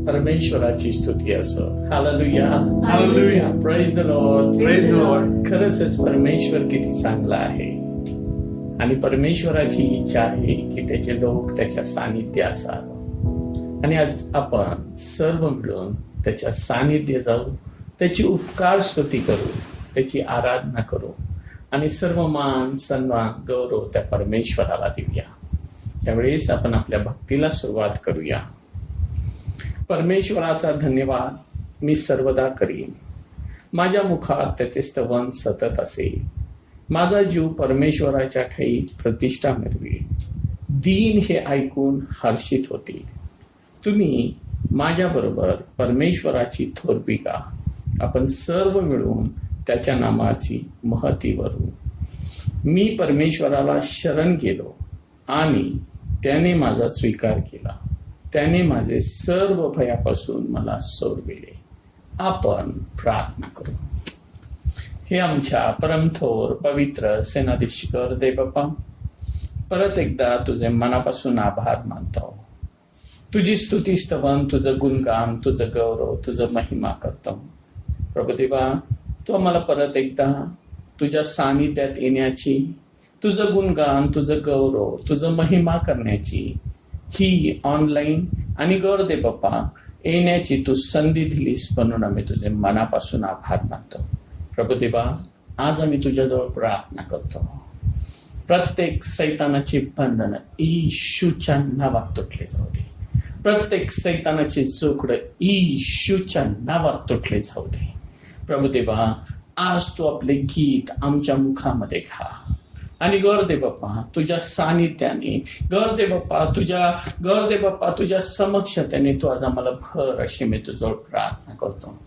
परमेश्वराची स्तुती असो. Hallelujah. Hallelujah. Praise the Lord. Praise the Lord. खरंच परमेश्वर किती चांगला आहे आणि परमेश्वराची इच्छा आहे की त्याचे लोक त्याच्या सानिध्य असावं. आणि आज आपण सर्व मिळून त्याच्या सानिध्य जाऊ, त्याची उपकार स्तुती करू, त्याची आराधना करू आणि सर्व मान सन्मान गौरव त्या परमेश्वराला देऊया. त्यावेळेस आपण आपल्या भक्तीला सुरुवात करूया. परमेश्वराचा धन्यवाद मी सर्वदा करीन, माझ्या मुखात त्याचे स्तवन सतत असेल. माझा जीव परमेश्वराच्या ठाई प्रतिष्ठा मिळवी. दीन हे ऐकून हर्षित होतील. तुम्ही माझ्याबरोबर परमेश्वराची थोरवी गा. आपण सर्व मिळून त्याच्या नामाची महती वरू. मी परमेश्वराला शरण गेलो आणि त्याने माझा स्वीकार केला. त्याने माझे सर्व भयापासून मला सोडविले. आपण प्रार्थना करू. हे आमच्या परमथोर पवित्र सेनाधीशकर देवबापा, परत एकदा तुझे मनापासून आभार मानतो. तुझी स्तुती स्तवन, तुझं गुणगान, तुझं गौरव, तुझं महिमा करतो. प्रभुदेवा, तू आम्हाला परत एकदा तुझ्या सानिध्यात येण्याची, तुझं गुणगान, तुझं गौरव, तुझं महिमा करण्याची ही ऑनलाईन आणि गौर दे बाप्पा येण्याची तू संधी दिलीस म्हणून आम्ही तुझे मनापासून आभार मानतो. प्रभुदेवा, आज आम्ही तुझ्याजवळ प्रार्थना करतो. प्रत्येक सैतानाची बंधन येशूच्या नावात तुटले जाऊ दे. प्रत्येक सैतानाचे जोखड येशूच्या नावात तुटले जाऊ दे. प्रभुदेवा, आज तू आपले गीत आमच्या मुखामध्ये घा आणि गौर दे बाप्पा तुझ्या सानिध्याने, गौर दे बाप्पा तुझ्या समक्षतेने तू आज आम्हाला भर अशी मी तुझ्याजवळ प्रार्थना करतो.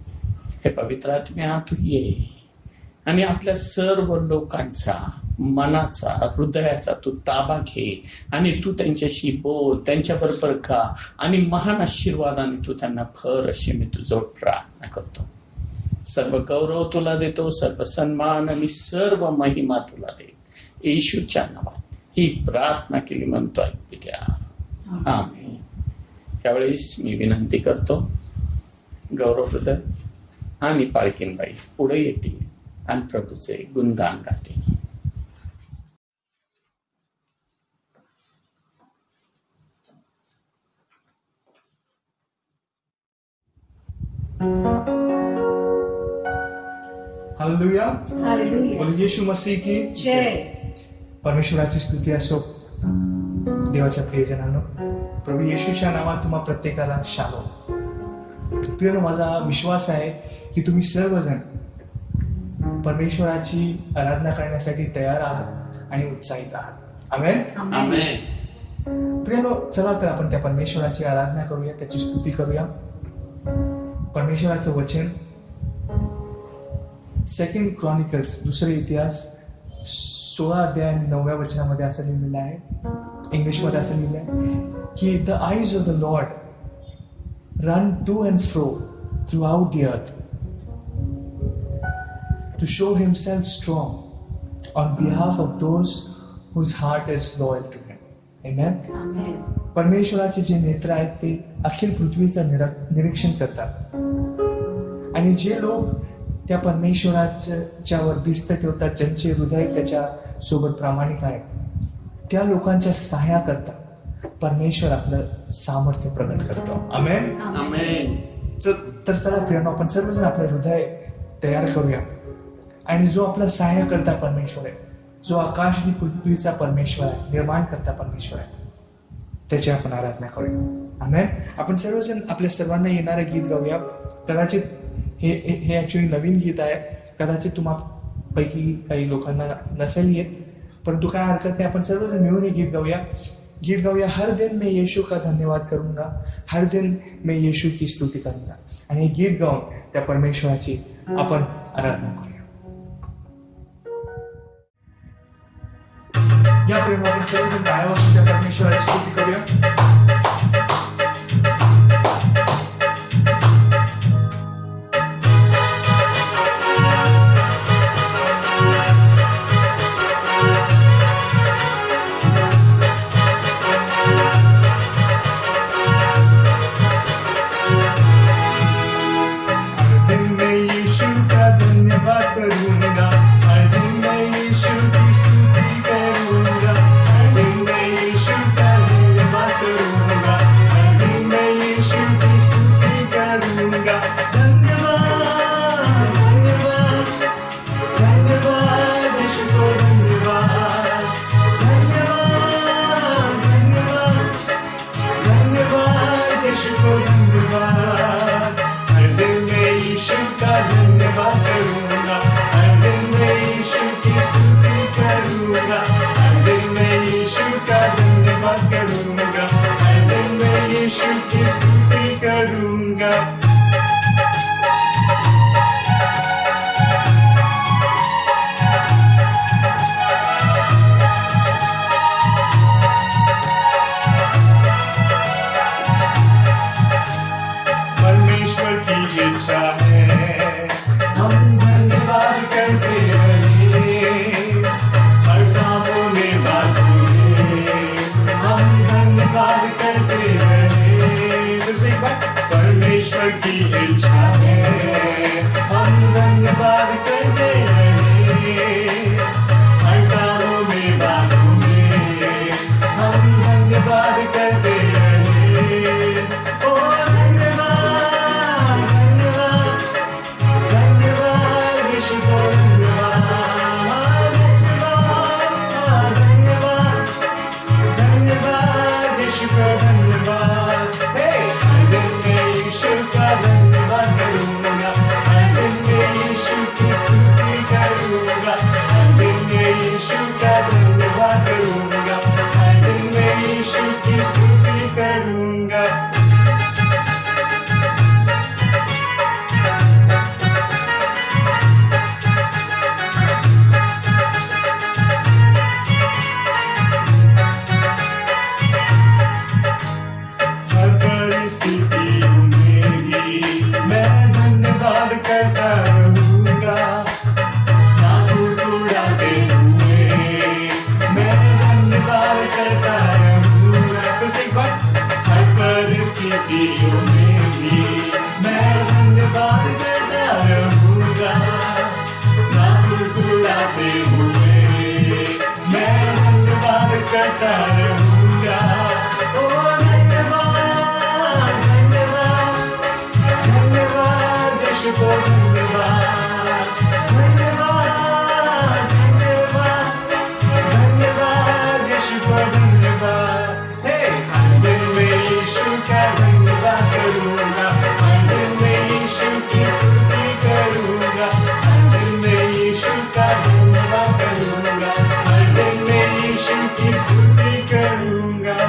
हे पवित्र आत्म्या, तू ये आणि आपल्या सर्व लोकांचा मनाचा, हृदयाचा तू ताबा घे आणि तू त्यांच्याशी बोल, त्यांच्याबरोबर का आणि महान आशीर्वादाने तू त्यांना भर अशी मी तुझ्याजवळ प्रार्थना करतो. सर्व गौरव तुला देतो, सर्व सन्मान आणि सर्व महिमा तुला दे. येशूच्या नावात ही प्रार्थना केली म्हणतो, ऐकू द्या. आमेन. त्यावेळेस मी विनंती करतो, गौरव हृदय आणि पालकीनबाई पुढे येतील आणि प्रभूचे गुणगान गातील. हालेलुया. हालेलुया. बोल येशू मसीह की जय. परमेश्वराची स्तुती असो. देवाच्या प्रियजनांनो, प्रभू येशूच्या नावात तुम्हा प्रत्येकाला शालो. प्रिय, माझा विश्वास आहे की तुम्ही सर्वजण परमेश्वराची आराधना करण्यासाठी तयार आहात आणि उत्साहित आहात. आमेन. आमेन. प्रियनो, चला तर आपण त्या परमेश्वराची आराधना करूया, त्याची स्तुती करूया. परमेश्वराचं वचन 2 क्रॉनिकल्स, दुसरे इतिहास 16 अध्याय 9व्या वचनामध्ये असं लिहिलेलं आहे, इंग्लिशमध्ये असं लिहिलं आहे की the eyes of the Lord run to and fro throughout the earth to show himself strong on behalf of those whose heart is loyal to him. Amen. परमेश्वराचे जे नेत्र आहेत ते अखिल पृथ्वीचं निरीक्षण करतात आणि जे लोक त्या परमेश्वराच्यावर भिस्त ठेवतात, ज्यांचे हृदय त्याच्या सोबत प्रामाणिक आहे, त्या लोकांच्या सहाय्या करता परमेश्वर आपलं सामर्थ्य प्रकट करतो. आमेन. आमेन. तर चला प्रियांनो, आपण सर्वजण आपलं हृदय तयार करूया आणि जो आपला सहाय्य करता परमेश्वर आहे, जो आकाश आणि पृथ्वीचा परमेश्वर आहे, निर्माण करता परमेश्वर आहे, त्याची आपण आराधना करूया. आमेन. आपण सर्वजण आपल्या सर्वांना येणारं गीत गाऊया. कदाचित हे ऍक्च्युली नवीन गीत आहे, कदाचित तुम्हापैकी काही लोकांना नसेल येत, परंतु काय हरकत नाही, आपण सर्वजण मिळून हे गीत गाऊया. हर दिन मैं यीशु का धन्यवाद करूंगा, हर दिन मैं यीशु की स्तुती करूंगा. आणि हे गीत गाऊन त्या परमेश्वराची आपण आराधना करूया. या प्रेम आपण सर्वजण टाळ्या वाजवून त्या परमेश्वराची स्तुती करूया. यीशु को धन्यवाद, हर दिन मैं यीशु का धन्यवाद करूंगा, हर दिन मैं यीशु की स्तुति करूंगा, हर दिन मैं यीशु का धन्यवाद करूंगा, हर दिन मैं यीशु की स्तुति करूंगा। परमेश्वर की इच्छा है हम धन्यवाद करते रहे, हर कामों में हम धन्यवाद करते रहे। परमेश्वर की इच्छा है हम धन्यवाद करते रहे, हर कामों में हम धन्यवाद करते रहे। ओ धन्यवाद, धन्यवाद, धन्यवाद यीशु को धन्यवाद, धन्यवाद, धन्यवाद यीशु को धन्यवाद। हर दिन मैं यीशु का धन्यवाद करूंगा, हर दिन मैं यीशु की स्तुति करूंगा, हर दिन मैं यीशु का धन्यवाद करूंगा, हर दिन मैं यीशु की स्तुति करूंगा। परिस्थितियों में भी मैं धन्यवाद करता रहूंगा, ना कुड़कुड़ाते हुए मैं धन्यवाद करता रहूंगा। हर परिस्थितियों में भी मैं धन्यवाद करता रहूंगा, ना कुड़कुड़ाते हुए मैं धन्यवाद करता रहूंगा। ओ धन्यवाद, धन्यवाद, धन्यवाद यीशु को धन्यवाद, धन्यवाद, धन्यवाद, धन्यवाद यीशु को धन्यवाद। हर दिन मैं यीशु का धन्यवाद करूंगा, हर दिन मैं यीशु की स्तुति करूंगा, हर दिन मैं यीशु का धन्यवाद करूंगा, हर दिन मैं यीशु की स्तुति करूंगा।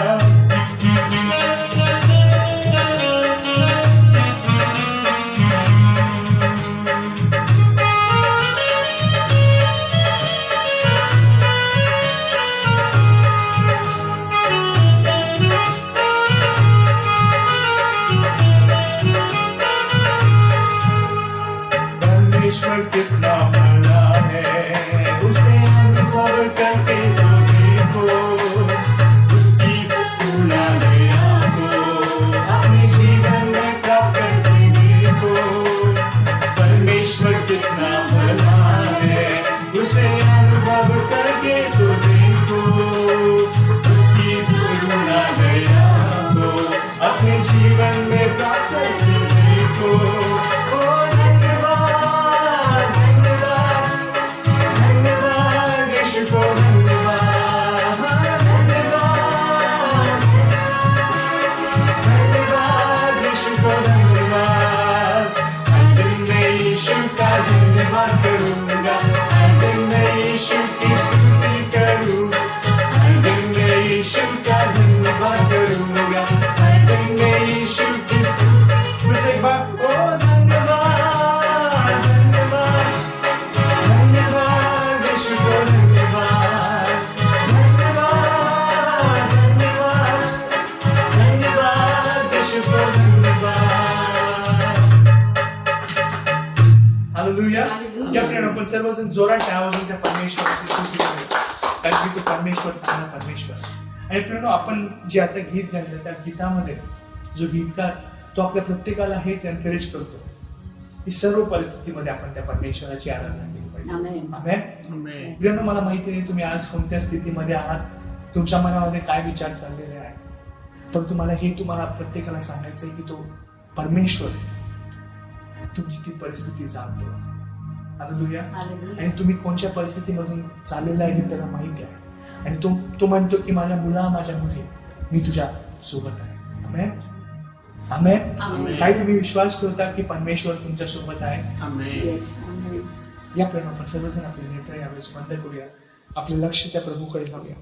परमेश्वर कितना बड़ा है, उसने अनुभव करके तो देखो, उसकी पूरा दया को अपने जीवन में प्राप्त करके देखो। परमेश्वर कितना बड़ा है, उसे अनुभव करके तो देखो, उसकी पूरा दया को अपने जीवन में प्राप्त करके देखो। ओ धन्यवाद, धन्यवाद, धन्यवाद यीशु को धन्यवाद, धन्यवाद, धन्यवाद यीशु को धन्यवाद। हर दिन मैं यीशु का धन्यवाद करूंगा, हर दिन मैं यीशु की स्तुति करूंगा, हर दिन मैं यीशु का धन्यवाद करूंगा, हर दिन मैं यीशु की स्तुति। एक बार ओ धन्यवाद, धन्यवाद, धन्यवाद यीशु को धन्यवाद, धन्यवाद, धन्यवाद, धन्यवाद यीशु को धन्यवाद। हालेलुया। या प्रिय आपण सर्वजण जोरात आवाजाने त्या परमेश्वराची स्तुती करूया, कारण की तो परमेश्वर चांगला परमेश्वर। आणि प्रिय आपण जे आता गीत गायलं त्या गीतामध्ये जो गीतकार तो आपल्या प्रत्येकाला हेच एनकरेज करतो की सर्व परिस्थितीमध्ये आपण त्या परमेश्वराची आराधना केली पाहिजे। आमेन। प्रिय मला माहिती नाही तुम्ही आज कोणत्या स्थितीमध्ये आहात, तुमच्या मनामध्ये काय विचार चाललेले आहेत, तर तुम्हाला प्रत्येकाला सांगायचं आहे की तो परमेश्वर तुमची ती परिस्थिती जाणतो। हालेलुया। आणि तुम्ही कोणत्या परिस्थितीमधून चाललेला आहे हे त्याला माहिती आहे, आणि तो म्हणतो की माझ्या मुला माझ्या मुली मी तुझ्या सोबत आहे। आमेन। आमेन. Amen. काय तुम्ही विश्वास ठेवता की परमेश्वर तुमच्या सोबत आहे? Amen. Yes, amen. या प्रेम आपण सर्वजण आपले नेत्र यावेळेस बंद करूया. आपले लक्ष त्या प्रभूकडे लावूया.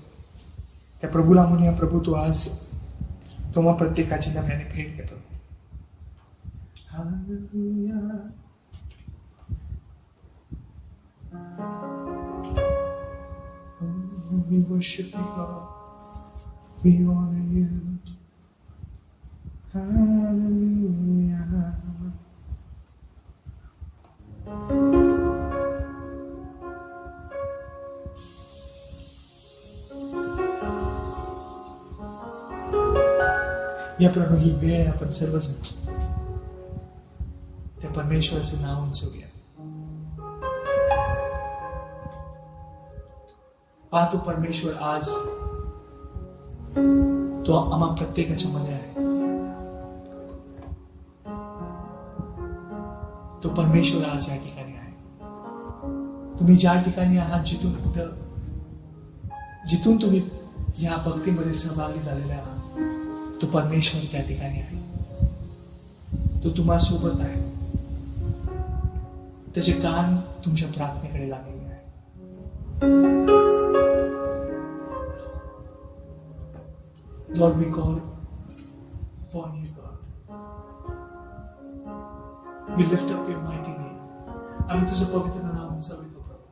त्या प्रभूला म्हणूया, प्रभू तू आज तुम्हा प्रत्येकाची नव्याने भेट घे प्रभू. Hallelujah. We worship you, Lord. We honor you. Hallelujah. या प्रभू ही वेळ आपण सर्वजण त्या परमेश्वराचं नाव उंचवूया. पाहतो परमेश्वर आज तो आम्हा प्रत्येकाच्या मध्ये आहे. तो परमेश्वर आज या ठिकाणी आहे. तुम्ही ज्या ठिकाणी आहात, जिथून तुम्ही या भक्तीमध्ये सहभागी झालेले आहात, तो परमेश्वर त्या ठिकाणी आहे. तो तुम्हा सोबत आहे. त्याचे कान तुमच्या प्रार्थनेकडे लागलेले आहे. Lord, we call upon you, God. We lift up your mighty name. आम्ही तुझं पवित्र नाव उंचावितो प्रभू.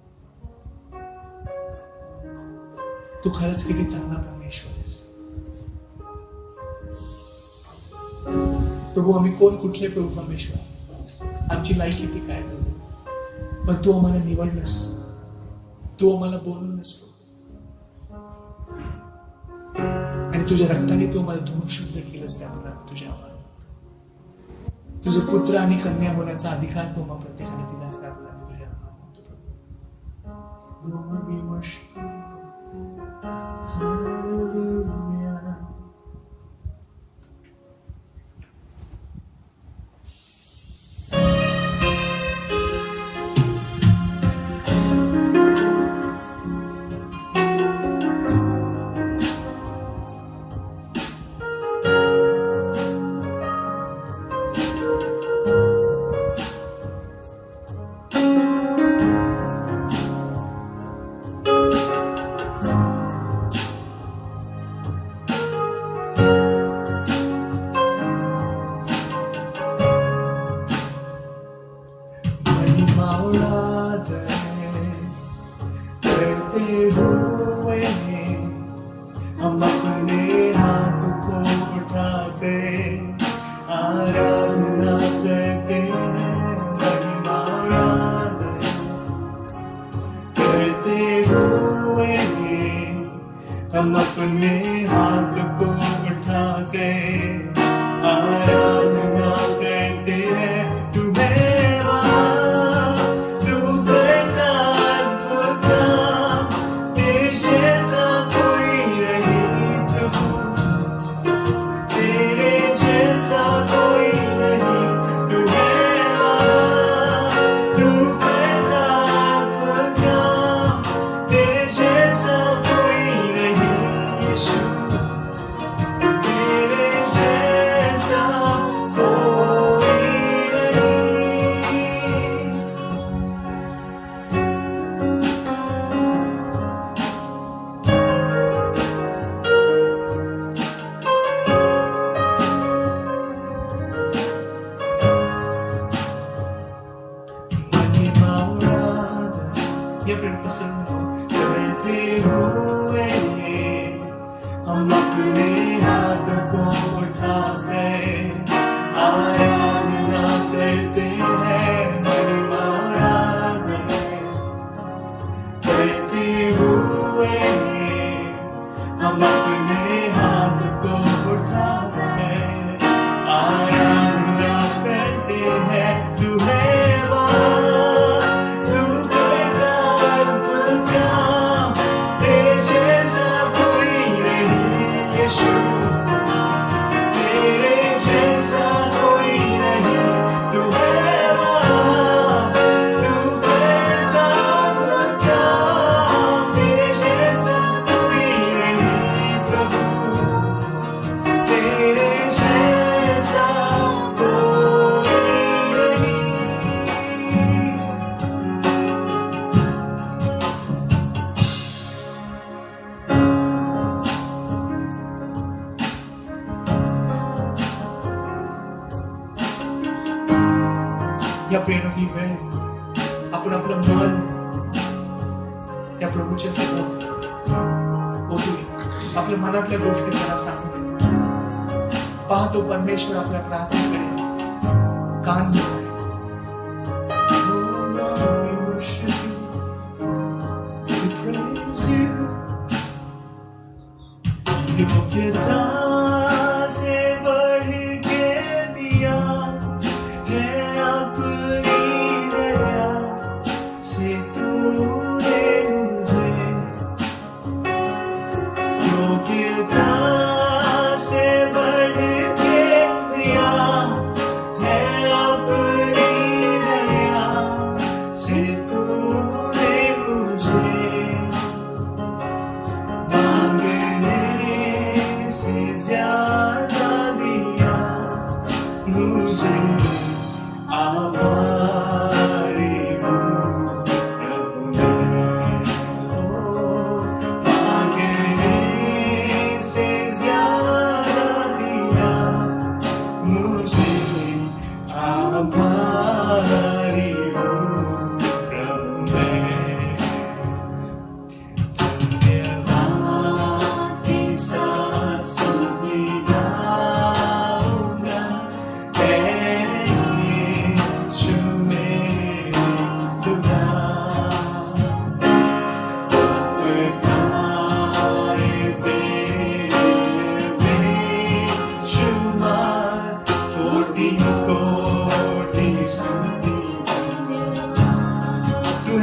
तू खरंच किती चांगला परमेश्वर आहेस प्रभू. आम्ही कोण कुठले प्रभू परमेश्वर, आमची लायकी किती काय प्रभू, पण तू आम्हाला निवडलंस, तू आम्हाला बोलवलंस प्रभू. आणि तुझ्या रक्ताने तू आम्हाला धुवून शुद्ध केलंस. त्याबद्दल तुझ्या आभार. तुझं पुत्र आणि कन्या होण्याचा अधिकार तू आम्हाला प्रत्येकाने दिलास. त्याबद्दल आम्ही तुझ्या आभार मानतो प्रभू. Lord, we worship you. Hallelujah. हम अपने हाथ को उठाते आराधना करते हैं, महिमा याद करते हुए हम अपने हाथ को उठाते आराधना करते हैं. तुम्हें तू करता अद्भुत काम, तेरे जैसा कोई नहीं प्रभु, तेरे जैसा कोई नहीं. तू करता अद्भुत काम, तेरे जैसा कोई नहीं यीशु, तेरे जैसा कोई नहीं. महिमा उड़ाद ये प्रसन्न करते हुए हम अपने हाथ को उठा गए या प्रेरणा ही वेळ आपण आपलं मन त्या प्रभूच्या समोर ओतूया. आपल्या मनातल्या गोष्टी त्याला सांगूया. पाहतो परमेश्वर आपल्या प्रार्थनेकडे कान देतो. योग्यता से बढ़ के दिया है अपनी दया से तूने मुझे. योग्यता से बढ़ के दिया है अपनी दया से तूने मुझे. ज्यादा दिया मुझे. आभारी हूँ प्रभु मैं. मांगने से ज्यादा दिया मुझे. आभारी हूँ प्रभु मैं. धन्यवाद की सांस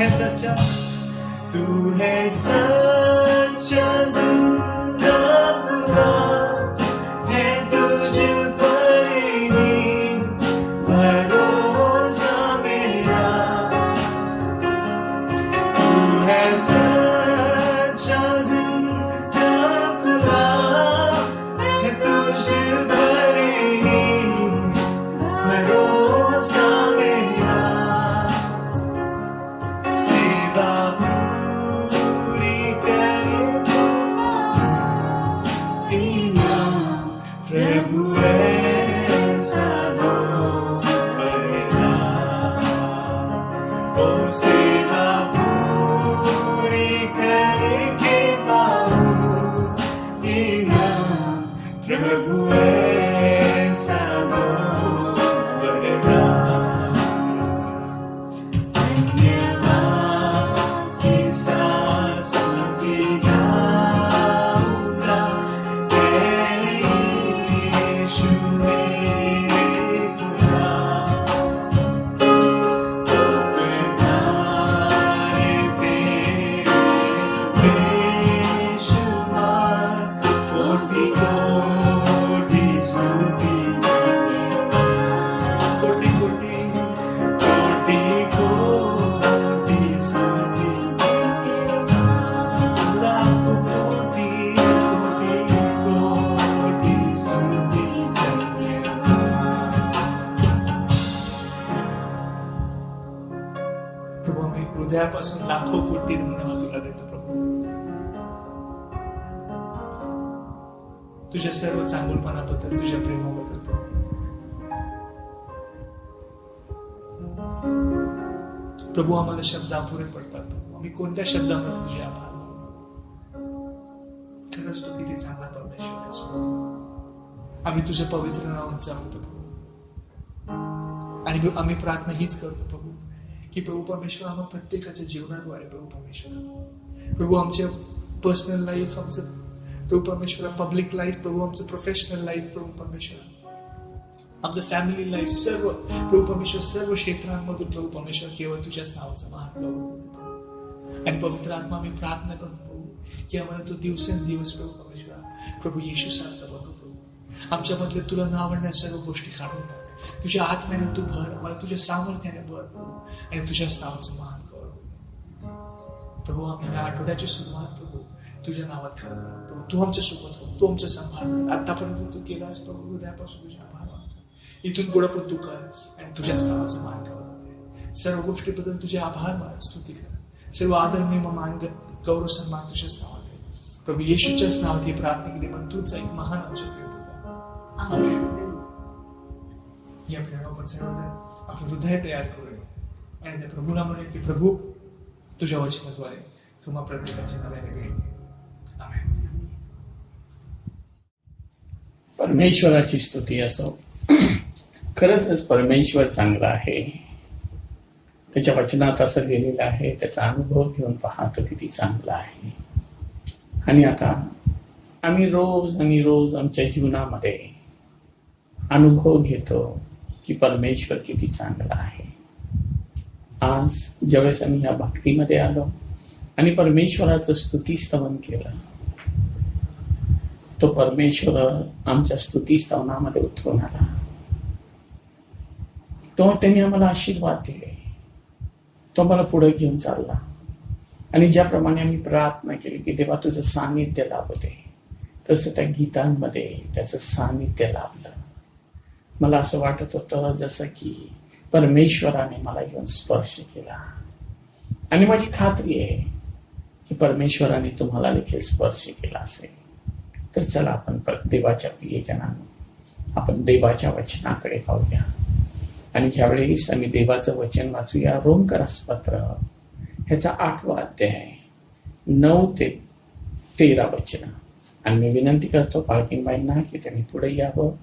सच्चा. तू है सच्चा जिंदा खुदा है तुझ पर ही भरोसा मेरा. तू है सच्चा जिंदा खुदा है तुझ पर ही भरोसा मेरा. प्रभु ऐसा दो करना. ओ सेवा पूरी करके पाऊं इनाम. प्रभु ऐसा दो करना. धन्यवाद की सांसों की गाऊंगा. प्रभू आम्ही हृदयापासून लाखो कोटी धन्यवाद तुला देतो प्रभू. तुझ्या सर्व चांगुलपणाबद्दल, तुझ्या प्रेमाबद्दल प्रभू. प्रभू आम्हाला शब्द अपुरे पडतात प्रभू. आम्ही कोणत्या शब्दामध्ये तुझे आभार मानू. खरंच तू किती चांगला परमेश्वर आहेस प्रभू. आम्ही तुझ्या पवित्र नावाचा आहोत प्रभू. आणि आम्ही प्रार्थना हीच करतो प्रभू की प्रभू परमेश्वर आम्हा प्रत्येकाच्या जीवनाद्वारे प्रभू परमेश्वर प्रभू आमच्या पर्सनल लाईफ, आमचं प्रभू परमेश्वर पब्लिक लाईफ, प्रभू आमचं प्रोफेशनल लाईफ, प्रभू परमेश्वर आमचं फॅमिली लाईफ, सर्व प्रभू परमेश्वर सर्व क्षेत्रांमधून प्रभू परमेश्वर केवळ तुझ्याच नावाचं महान करू. आणि पवित्र आत्मा आम्ही प्रार्थना करतो प्रभू की आम्हाला तू दिवसेंदिवस प्रभू परमेश्वर प्रभू येशू सारखा बनव प्रभू. आमच्यामधले तुला न आवडणाऱ्या सर्व गोष्टी काढून टाक. तुझ्या आत्म्याने तू भर, आम्हाला तुझ्या सामर्थ्याने भर आणि तुझ्याच नावाचं महान कर प्रभू. आम्ही या आठवड्याची सुरुवात प्रभू तुझ्या नावात करणार प्रभू. तू आमच्या सोबत हो, तू आमचं सांभाळ. आतापर्यंत तू केलास प्रभू. हृदयापासून तुझ्या आभार मानतो. इथून पुढे पण तू करस आणि तुझ्याच नावाचं मान कर. सर्व गोष्टीबद्दल तुझे आभार मान, स्तुती कर. सर्व आदर मी मान, गौरव सन्मान तुझ्याच नावात आहे प्रभू. येशूच्याच नावात ही प्रार्थना केली. पण तूच एक महान आमच्या प्रिय पिता. आमेन. या प्रेरणा आपण सर्वजण आपलं हृदय तयार करूया आणि त्या प्रभूला म्हणूया की प्रभू तुझ्या वचनाद्वारे तुम्हा प्रत्येकाच्या नव्याने भेट घे. आमेन. परमेश्वराची स्तुती असो. खरंच परमेश्वर चांगला आहे. त्याच्या वचनात असं लिहिलेलं आहे, त्याचा अनुभव घेऊन पाहतो किती चांगला आहे. आणि आता आम्ही रोज आणि रोज आमच्या जीवनामध्ये अनुभव घेतो की परमेश्वर किती चांगला आहे. आज ज्यावेळेस आम्ही या भक्तीमध्ये आलो आणि परमेश्वराचं स्तुतीस्तवन केलं, तो परमेश्वर आमच्या स्तुतीस्तवनामध्ये उतरून आला. तो त्यांनी आम्हाला आशीर्वाद दिले, तो मला पुढे घेऊन चालला. आणि ज्याप्रमाणे आम्ही प्रार्थना केली की देवा तुझं सानिध्य लाभू दे, तसं त्या गीतांमध्ये त्याचं सानिध्य लाभलं. मला असं वाटत होतं जसं की परमेश्वराने मला घेऊन स्पर्श केला. आणि माझी खात्री आहे की परमेश्वराने तुम्हाला देखील स्पर्श केला असेल. तर चला आपण देवाच्या प्रियजनांनो आपण देवाच्या वचनाकडे पाहूया. आणि ह्यावेळेस आम्ही देवाचं वचन वाचूया. रोमकरास पत्र ह्याचा 8वा अध्याय 9 ते 13 वचन. आणि मी विनंती करतो पालकींबाईंना की त्यांनी पुढे यावं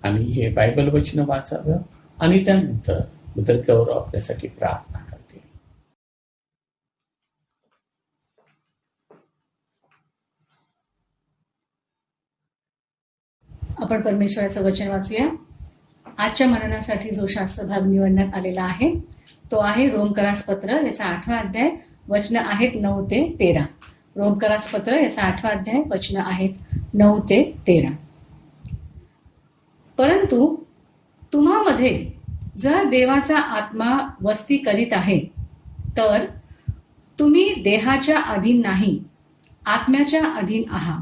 आणि हे बायबल वचन वाचावं आणि त्यानंतर ब्रदर गौरव आपल्यासाठी प्रार्थना करतील. आपण परमेश्वराचं वचन वाचूया. आजच्या मननासाठी जो शास्त्र भाग निवडण्यात आलेला आहे तो आहे रोमकरास पत्र याचा 8वा अध्याय वचन आहेत 9 ते 13. रोमकरास पत्र याचा 8वा अध्याय वचन आहेत 9 ते 13. परंतु तुम्हामध्ये जर देवाचा आत्मा वस्ती करीत आहे तर तुम्ही देहाच्या अधीन नाही, आत्म्याच्या अधीन आहात.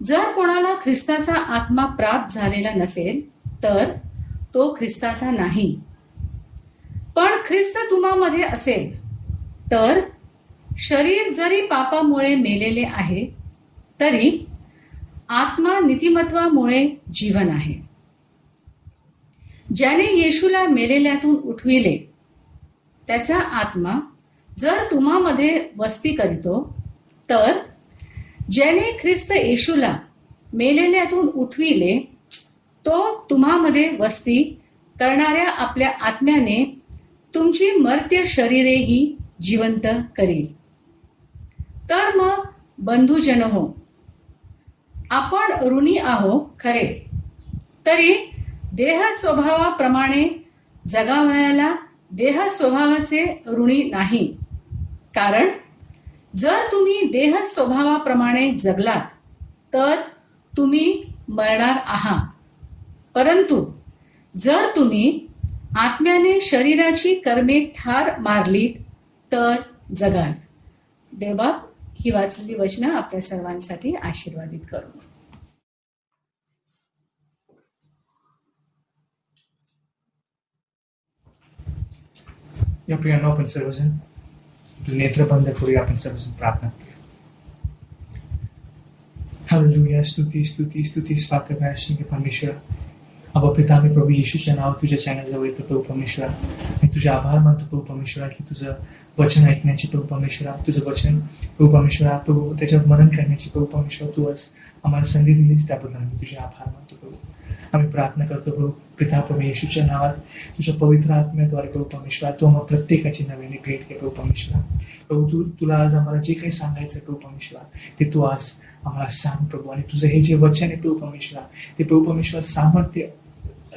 जर कोणाला ख्रिस्ताचा आत्मा प्राप्त झालेला नसेल तर तो ख्रिस्ताचा नाही. पण ख्रिस्त तुम्हामध्ये असेल तर शरीर जरी पापामुळे मेलेले आहे तरी आत्मा नीतिमत्वामुळे जीवन आहे. ज्याने येशूला मेलेल्यातून उठविले त्याचा आत्मा जर तुम्हामध्ये वस्ती करीतो तर ज्याने ख्रिस्त येशूला मेलेल्यातून उठविले तो तुम्हामध्ये वस्ती करणाऱ्या आपल्या आत्म्याने तुमची मर्त्य शरीरेही जिवंत करील. तर मग बंधुजन हो, आपण ऋणी आहो खरे, तरी देह स्वभावाप्रमाणे जगावयाला देह स्वभावाचे ऋणी नाही. कारण जर तुम्ही देह स्वभावाप्रमाणे जगलात तर तुम्ही मरणार आहात. परंतु जर तुम्ही आत्म्याने शरीराची कर्मे ठार मारलीत तर जगाल. देवा ही वाचलेली वचनं आपल्या सर्वांसाठी आशीर्वादित करू. या प्रियांनो आपण सर्वजण आपले नेत्र बंद करूया. आपण सर्वजण प्रार्थना करूया. हालेलुया. स्तुती स्तुती स्तुती पात्र के परमेश्वर. अबा पिता, मी प्रभू येशूच्या नाव तुझ्या चॅनलजवळ येतो प्रभू परमेश्वरा. मी तुझे आभार मानतो प्रभू परमेश्वरा की तुझं वचन ऐकण्याची प्रभू परमेश्वरा, तुझं वचन प्रभू परमेश्वरा प्रभू त्याच्यावर मनन करण्याची प्रभू परमेश्वरा तू आज आम्हाला संधी दिलीस, त्याबद्दल मी तुझे आभार मानतो प्रभू. आम्ही प्रार्थना करतो प्रभू पिता प्रभू येशूच्या नावात तुझ्या पवित्र आत्म्याद्वारे प्रभू परमेश्वरा तू आम्हाला प्रत्येकाची नव्याने भेट घे प्रभू परमेश्वरा. प्रभू तुला आज आम्हाला जे काही सांगायचं आहे प्रभू परमेश्वरा ते तू आज आम्हाला सांग प्रभू. आणि तुझं हे जे वचन आहे प्रभू परमेश्वरा ते प्रभू परमेश्वरा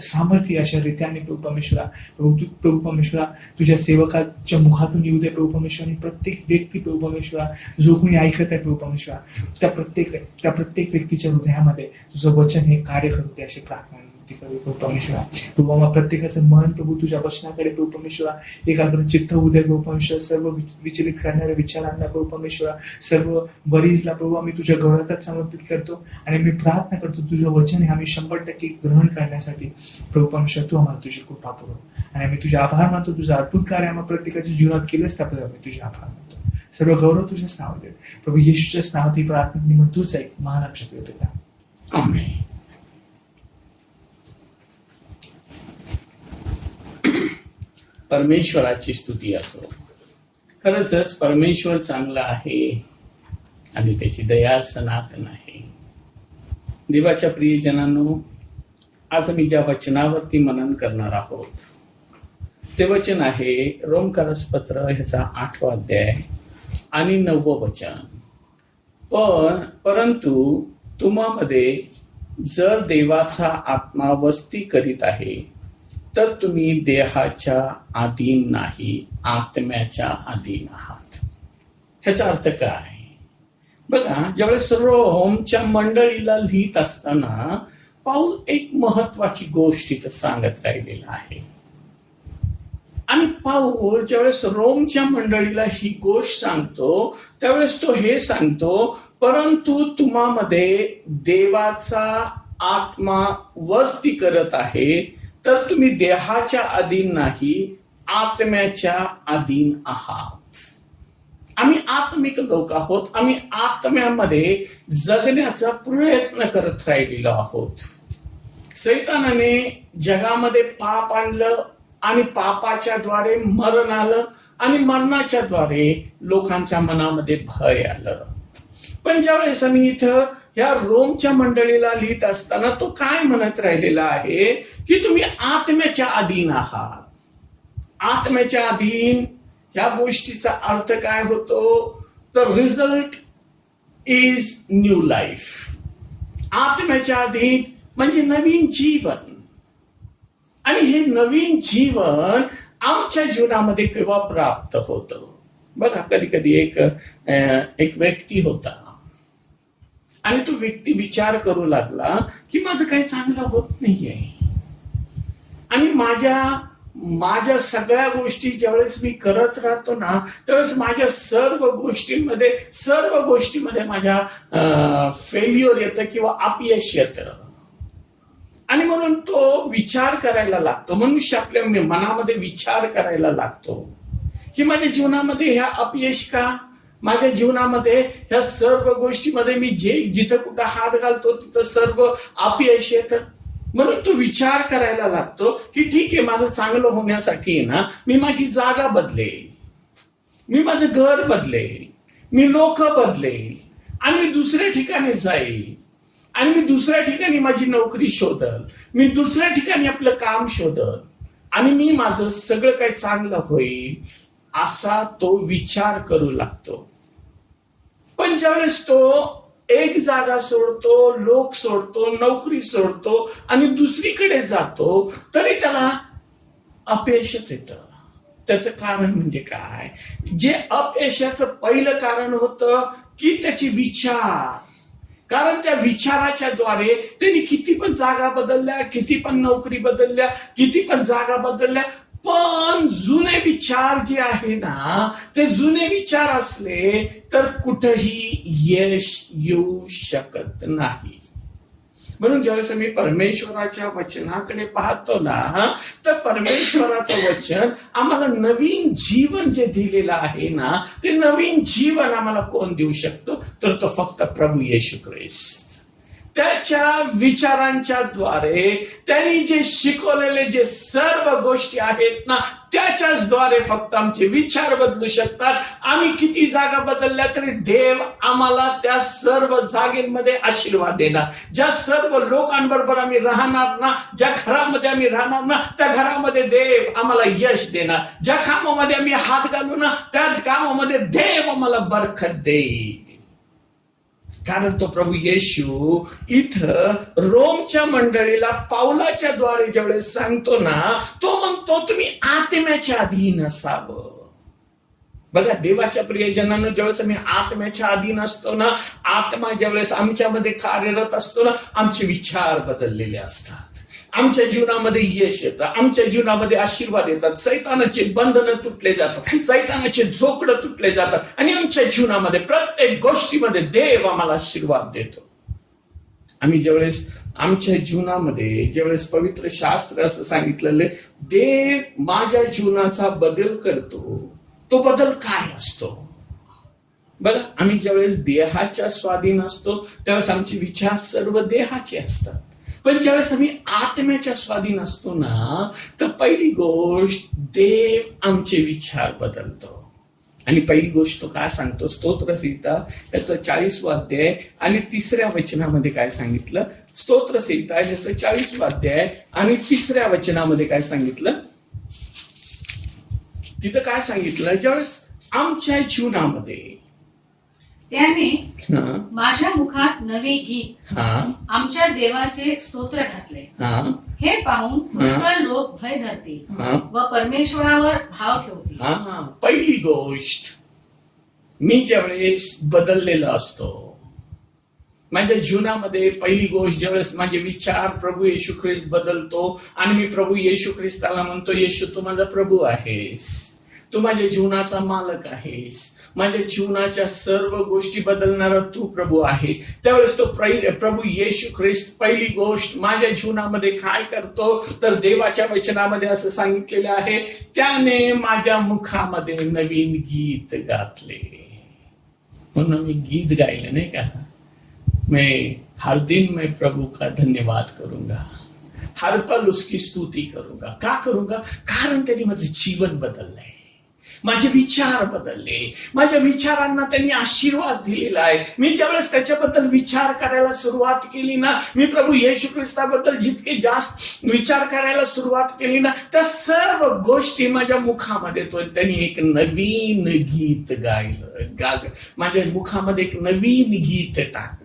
सामर्थ्य अशा रीत्याने प्रभू परमेश्वरा प्रभू परमेश्वरा तुझ्या सेवकाच्या मुखातून येऊ दे प्रभू परमेश्वरा. आणि प्रत्येक व्यक्ती प्रभू परमेश्वरा जो कोणी ऐकत आहे प्रभू परमेश्वरा त्या प्रत्येक व्यक्तीच्या हृदयामध्ये तुझं वचन हे कार्य करू दे अशी प्रार्थना करू प्रभू परमेश्वरा. प्रभू आम्हा प्रत्येकाचं मन प्रभू तुझ्या वचनाकडे प्रभू परमेश्वरा एकाग्र चित्त होऊ दे प्रभू परमेश्वरा. सर्व विचलित करणाऱ्या विचारांना प्रभू परमेश्वरा, सर्व वरीजला प्रभू आम्ही तुझ्या गौरवात समर्पित करतो. आणि मी प्रार्थना करतो तुझं वचन हे आम्ही 100% ग्रहण करण्यासाठी प्रभू परमेश्वर तू आम्हाला तुझी कृपा पुरव. आणि आम्ही तुझे आभार मानतो. तुझं अद्भुत कार्य आम्हाला प्रत्येकाच्या जीवनात केलंच त्याबद्दल आम्ही तुझे आभार मानतो. सर्व गौरव तुझ्याच नाव दे प्रभू येशूच्याच नावात ही प्रार्थना निमित्त तूच ऐक महान आमच्या पिता. आमेन. परमेश्वराची स्तुती असो. खरंच परमेश्वर चांगला आहे आणि त्याची दया सनातन आहे. देवाच्या प्रियजनांनो, आज आम्ही ज्या वचनावरती मनन करणार आहोत ते वचन आहे रोमकारस पत्र ह्याचा 8वा अध्याय आणि 9वं वचन. परंतु तुम्हामध्ये जर देवाचा आत्मा वस्ती करीत आहे तर तुम्ही देहाच्या अधीन नाही, आत्म्याच्या अधीन आहात. ह्याचा अर्थ काय? बघा, ज्यावेळेस रोमच्या मंडळीला लिहित असताना पाऊल एक महत्वाची गोष्ट इथं सांगत राहिलेला आहे. आणि पाऊल ज्यावेळेस रोमच्या मंडळीला ही गोष्ट सांगतो त्यावेळेस तो हे सांगतो, परंतु तुम्हामध्ये देवाचा आत्मा वस्ती करत आहे तर तुम्ही देहाच्या अधीन नाही, आत्म्याच्या अधीन आहात. आम्ही आत्मिक लोक आहोत. आम्ही आत्म्यामध्ये जगण्याचा प्रयत्न करत राहिलेलो आहोत. सैतानाने जगामध्ये पाप आणलं आणि पापाच्या द्वारे मरण आलं आणि मरणाच्या द्वारे लोकांच्या मनामध्ये भय आलं. पण ज्यावेळेस आम्ही इथं या रोमच्या मंडळीला लिहित असताना तो काय म्हणत राहिलेला आहे की तुम्ही आत्म्याच्या अधीन आहात. आत्म्याच्या अधीन या गोष्टीचा अर्थ काय होतो? तर रिझल्ट इज न्यू लाईफ. आत्म्याच्या अधीन म्हणजे नवीन जीवन. आणि हे नवीन जीवन आमच्या जीवनामध्ये केव्हा प्राप्त होतं? बघा, कधी कधी एक व्यक्ती होता आणि तो व्यक्ती विचार करू लागला की माझं काही चांगलं होत नाहीये आणि माझ्या सगळ्या गोष्टी ज्यावेळेस मी करत राहतो ना त्यावेळेस माझ्या सर्व गोष्टीमध्ये माझ्या फेल्युअर येतं किंवा अपयश येतं. आणि म्हणून तो विचार करायला लागतो. मनुष्य आपल्या मनामध्ये विचार करायला लागतो की माझ्या जीवनामध्ये ह्या अपयश का? माझ्या जीवनामध्ये ह्या सर्व गोष्टीमध्ये मी जिथं कुठं हात घालतो तिथं सर्व अपयश येतं. म्हणून तो विचार करायला लागतो की ठीक आहे, माझं चांगलं होण्यासाठी ना मी माझी जागा बदलेल, मी माझं घर बदलेल, मी लोक बदलेल आणि मी दुसऱ्या ठिकाणी जाईल आणि मी दुसऱ्या ठिकाणी माझी नोकरी शोधल, मी दुसऱ्या ठिकाणी आपलं काम शोधल आणि मी माझं सगळं काही चांगलं होईल असा तो विचार करू लागतो. पण ज्यावेळेस तो एक जागा सोडतो, लोक सोडतो, नोकरी सोडतो आणि दुसरीकडे जातो तरी त्याला अपयशच येतं. त्याचं कारण म्हणजे काय? जे अपयशाचं पहिलं कारण होतं की त्याचे विचार. कारण त्या विचाराच्या द्वारे त्यांनी किती पण जागा बदलल्या, किती पण नोकरी बदलल्या, किती पण जागा बदलल्या, पण जुने विचार जे आहे ना ते जुने विचार असले तर कुठेही यश येऊ शकत नाही. म्हणून ज्यावेळेस मी परमेश्वराच्या वचनाकडे पाहतो ना तर परमेश्वराचं वचन आम्हाला नवीन जीवन जे दिलेलं आहे ना ते नवीन जीवन आम्हाला कोण देऊ शकतो? तर तो फक्त प्रभू येशू ख्रिस्त. त्याच्या विचारांच्या द्वारे त्यांनी जे शिकवलेले जे सर्व गोष्टी आहेत ना त्याच्याच द्वारे फक्त आमचे विचार बदलू शकतात. आम्ही किती जागा बदलल्या तरी देव आम्हाला त्या सर्व जागेमध्ये आशीर्वाद देणार. ज्या सर्व लोकांबरोबर आम्ही राहणार ना, ज्या घरामध्ये आम्ही राहणार ना त्या घरामध्ये देव आम्हाला यश देणार. ज्या कामामध्ये आम्ही हात घालू ना त्या कामामध्ये देव आम्हाला बरकत देईल. कारण तो प्रभू येशू इथं रोमच्या मंडळीला पावलाच्या द्वारे ज्यावेळेस सांगतो ना तो म्हणतो तुम्ही आत्म्याच्या अधीन असावं. बघा, देवाच्या प्रियजनांनो, ज्यावेळेस आम्ही आत्म्याच्या अधीन असतो ना, आत्मा ज्यावेळेस आमच्यामध्ये कार्यरत असतो ना, आमचे विचार बदललेले असतात, आमच्या जीवनामध्ये यश येतं, आमच्या जीवनामध्ये आशीर्वाद येतात, सैतानाचे बंधनं तुटले जातात, सैतानाचे झोकडं तुटले जातात आणि आमच्या जीवनामध्ये प्रत्येक गोष्टीमध्ये देव आम्हाला आशीर्वाद देतो. आम्ही ज्यावेळेस आमच्या जीवनामध्ये ज्यावेळेस पवित्र शास्त्र असं सांगितलेलं देव माझ्या जीवनाचा बदल करतो, तो बदल काय असतो? बघा, आम्ही ज्यावेळेस देहाच्या स्वाधीन असतो त्यावेळेस आमचे विचार सर्व देहाचे असतात. पण ज्यावेळेस आम्ही आत्म्याच्या स्वाधीन असतो ना, तर पहिली गोष्ट देव आमचे विचार बदलतो. आणि पहिली गोष्ट तो काय सांगतो, स्तोत्रसंहिता याचं 40 अध्याय आणि 3 वचनामध्ये काय सांगितलं, स्तोत्रसंहिता याचं 40 अध्याय आणि 3 वचनामध्ये काय सांगितलं, तिथं काय सांगितलं, ज्यावेळेस आमच्या जीवनामध्ये त्याने माझ्या मुखात नवे गीत आमच्या देवाचे स्तोत्र घातले. हे पाहून पुष्कळ लोक भय धरतील व परमेश्वरावर भाव ठेवतील. पहिली गोष्ट, मी ज्यावेळेस बदललेला असतो माझ्या जीवनामध्ये, पहिली गोष्ट ज्यावेळेस माझे विचार प्रभू येशू ख्रिस्त बदलतो आणि मी प्रभू येशू ख्रिस्ताला म्हणतो, येशू तू माझा प्रभू आहेस, तू माझ्या जीवनाचा मालक आहेस, माझ्या जीवनाच्या सर्व गोष्टी बदलणारा तू प्रभू आहेस. त्यावेळेस तो प्रभू येशू ख्रिस्त पहिली गोष्ट माझ्या जीवनामध्ये काय करतो, तर देवाच्या वचनामध्ये असं सांगितलेलं आहे, त्याने माझ्या मुखामध्ये नवीन गीत घातले. म्हणून मी गीत गायलं नाही का, मैं हर दिन मैं प्रभु का धन्यवाद करूंगा, हर पल उसकी स्तुति करूंगा. का करूंगा? कारण त्यांनी माझं जीवन बदललंय, माझे विचार बदलले, माझ्या विचारांना त्यांनी आशीर्वाद दिलेला आहे. मी ज्यावेळेस त्याच्याबद्दल विचार करायला सुरुवात केली ना, मी प्रभू येशू ख्रिस्ताबद्दल जितके जास्त विचार करायला सुरुवात केली ना, त्या सर्व गोष्टी माझ्या मुखामध्ये त्यांनी एक नवीन गीत गायलं, माझ्या मुखामध्ये एक नवीन गीत टाकलं.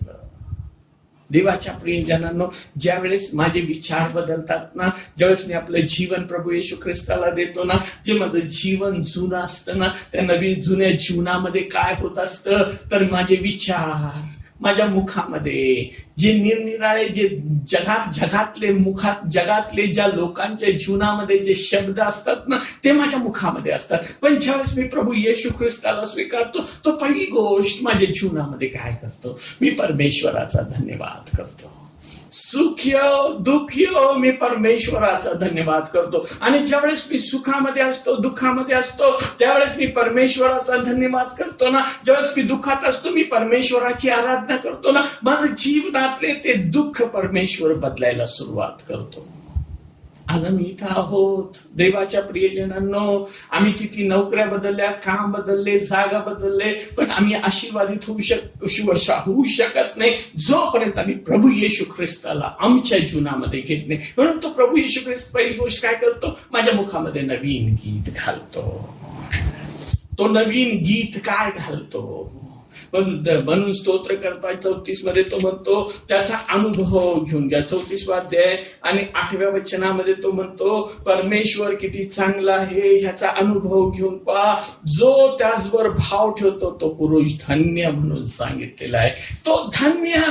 देवाच्या प्रियजनांनो, ज्यावेळेस माझे विचार बदलतात ना, ज्यावेळेस मी आपलं जीवन प्रभू येशू ख्रिस्ताला देतो ना, जे माझं जीवन जुनं असतं ना, त्या नवीन जुन्या जीवनामध्ये काय होत असतं, तर माझे विचार माझ्या मुखामध्ये जे निरनिराळे जे जगातले ज्या लोकांच्या जीवनामध्ये जे शब्द असतात ना, ते माझ्या मुखामध्ये असतात. पण ज्यावेळेस मी प्रभू येशू ख्रिस्ताला स्वीकारतो, तो पहिली गोष्ट माझ्या जीवनामध्ये काय करतो, मी परमेश्वराचा धन्यवाद करतो. सुखी हो दुःखी हो, मी परमेश्वराचा धन्यवाद करतो. आणि ज्यावेळेस मी सुखामध्ये असतो, दुःखामध्ये असतो, त्यावेळेस मी परमेश्वराचा धन्यवाद करतो ना. ज्यावेळेस मी दुःखात असतो, मी परमेश्वराची आराधना करतो ना. माझं जीवनातले ते दुःख परमेश्वर बदलायला सुरुवात करतो. आज आम्ही इथं आहोत देवाच्या प्रियजनांनो, आम्ही किती नोकऱ्या बदलल्या, काम बदलले, जागा बदलले, पण आम्ही आशीर्वादित होऊ शकत नाही जोपर्यंत आम्ही प्रभू येशू ख्रिस्ताला आमच्या जीवनामध्ये घेत नाही. म्हणून तो प्रभू येशू ख्रिस्त पहिली गोष्ट काय करतो, माझ्या मुखामध्ये नवीन गीत घालतो. तो नवीन गीत काय घालतो, म्हणून स्तोत्र करता 34 मध्ये तो म्हणतो, त्याचा अनुभव घेऊन घ्या. 34 अध्याय आणि 8व्या वचनामध्ये तो म्हणतो, परमेश्वर किती चांगला आहे ह्याचा अनुभव घेऊन पहा, जो त्याचवर भाव ठेवतो तो पुरुष धन्य म्हणून सांगितलेला आहे. तो धन्य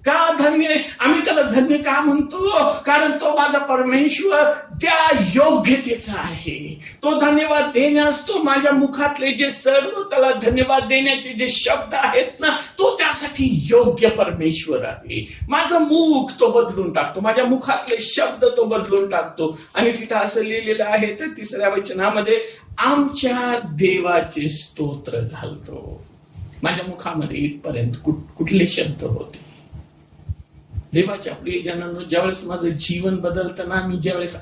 का धन्य? आम्ही त्याला धन्य का म्हणतो? कारण तो माझा परमेश्वर त्या योग्यतेचा आहे. तो धन्यवाद देण्यास, तो माझ्या मुखातले जे सर्व त्याला धन्यवाद देण्याचे जे शब्द आहेत ना, तो त्यासाठी योग्य परमेश्वर आहे. माझं मुख तो बदलून टाकतो, माझ्या मुखातले शब्द तो बदलून टाकतो. आणि तिथं असं लिहिलेलं आहे तर 3 वचनामध्ये, आमच्या देवाचे स्तोत्र घालतो. माझ्या मुखामध्ये इथपर्यंत कुठले शब्द होते? देवाच्या प्रियजनांनो, ज्यावेळेस माझं जीवन बदलतं ना, मी ज्यावेळेस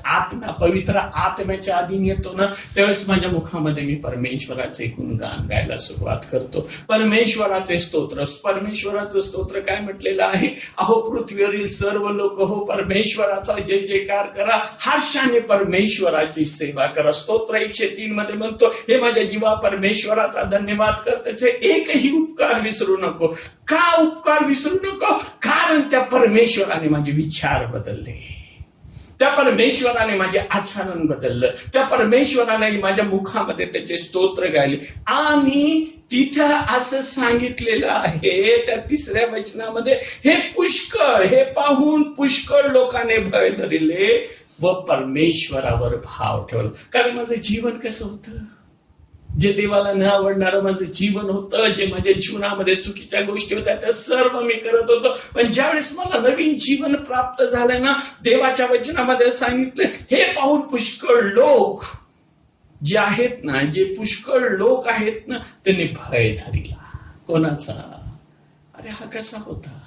पवित्र आत्म्याच्या अधीन येतो ना, त्यावेळेस माझ्या मुखामध्ये मी परमेश्वराचे गुणगान गायला सुरुवात करतो. परमेश्वराचे स्तोत्र, परमेश्वराचं स्तोत्र काय म्हटलेलं आहे, अहो पृथ्वीवरील सर्व लोक हो परमेश्वराचा जय जयकार करा, हर्षाने परमेश्वराची सेवा करा. स्तोत्र 103 मध्ये म्हणतो, हे माझ्या जीवा परमेश्वराचा धन्यवाद कर, त्याचे एकही उपकार विसरू नको. का उपकार विसरू नको? कारण त्या परमेश्वराने माझे विचार बदलले, त्या परमेश्वराने माझे आचरण बदललं, त्या परमेश्वराने माझ्या मुखामध्ये त्याचे स्तोत्र गायले. आणि तिथं असं सांगितलेलं आहे त्या 3 वचनामध्ये, हे पुष्कळ, हे पाहून पुष्कळ लोकांनी भय धरले व परमेश्वरावर भाव ठेवला. कारण माझं जीवन कसं होतं, जे देवाला न आवडणारं माझं जीवन होतं, जे माझ्या जीवनामध्ये चुकीच्या गोष्टी होत्या त्या सर्व मी करत होतो. पण ज्यावेळेस मला नवीन जीवन प्राप्त झालं ना, देवाच्या वचनामध्ये सांगितलं, हे पाहून पुष्कळ लोक जे आहेत ना, जे पुष्कळ लोक आहेत ना, त्यांनी भय धरला. कोणाचा? अरे हा कसा होता?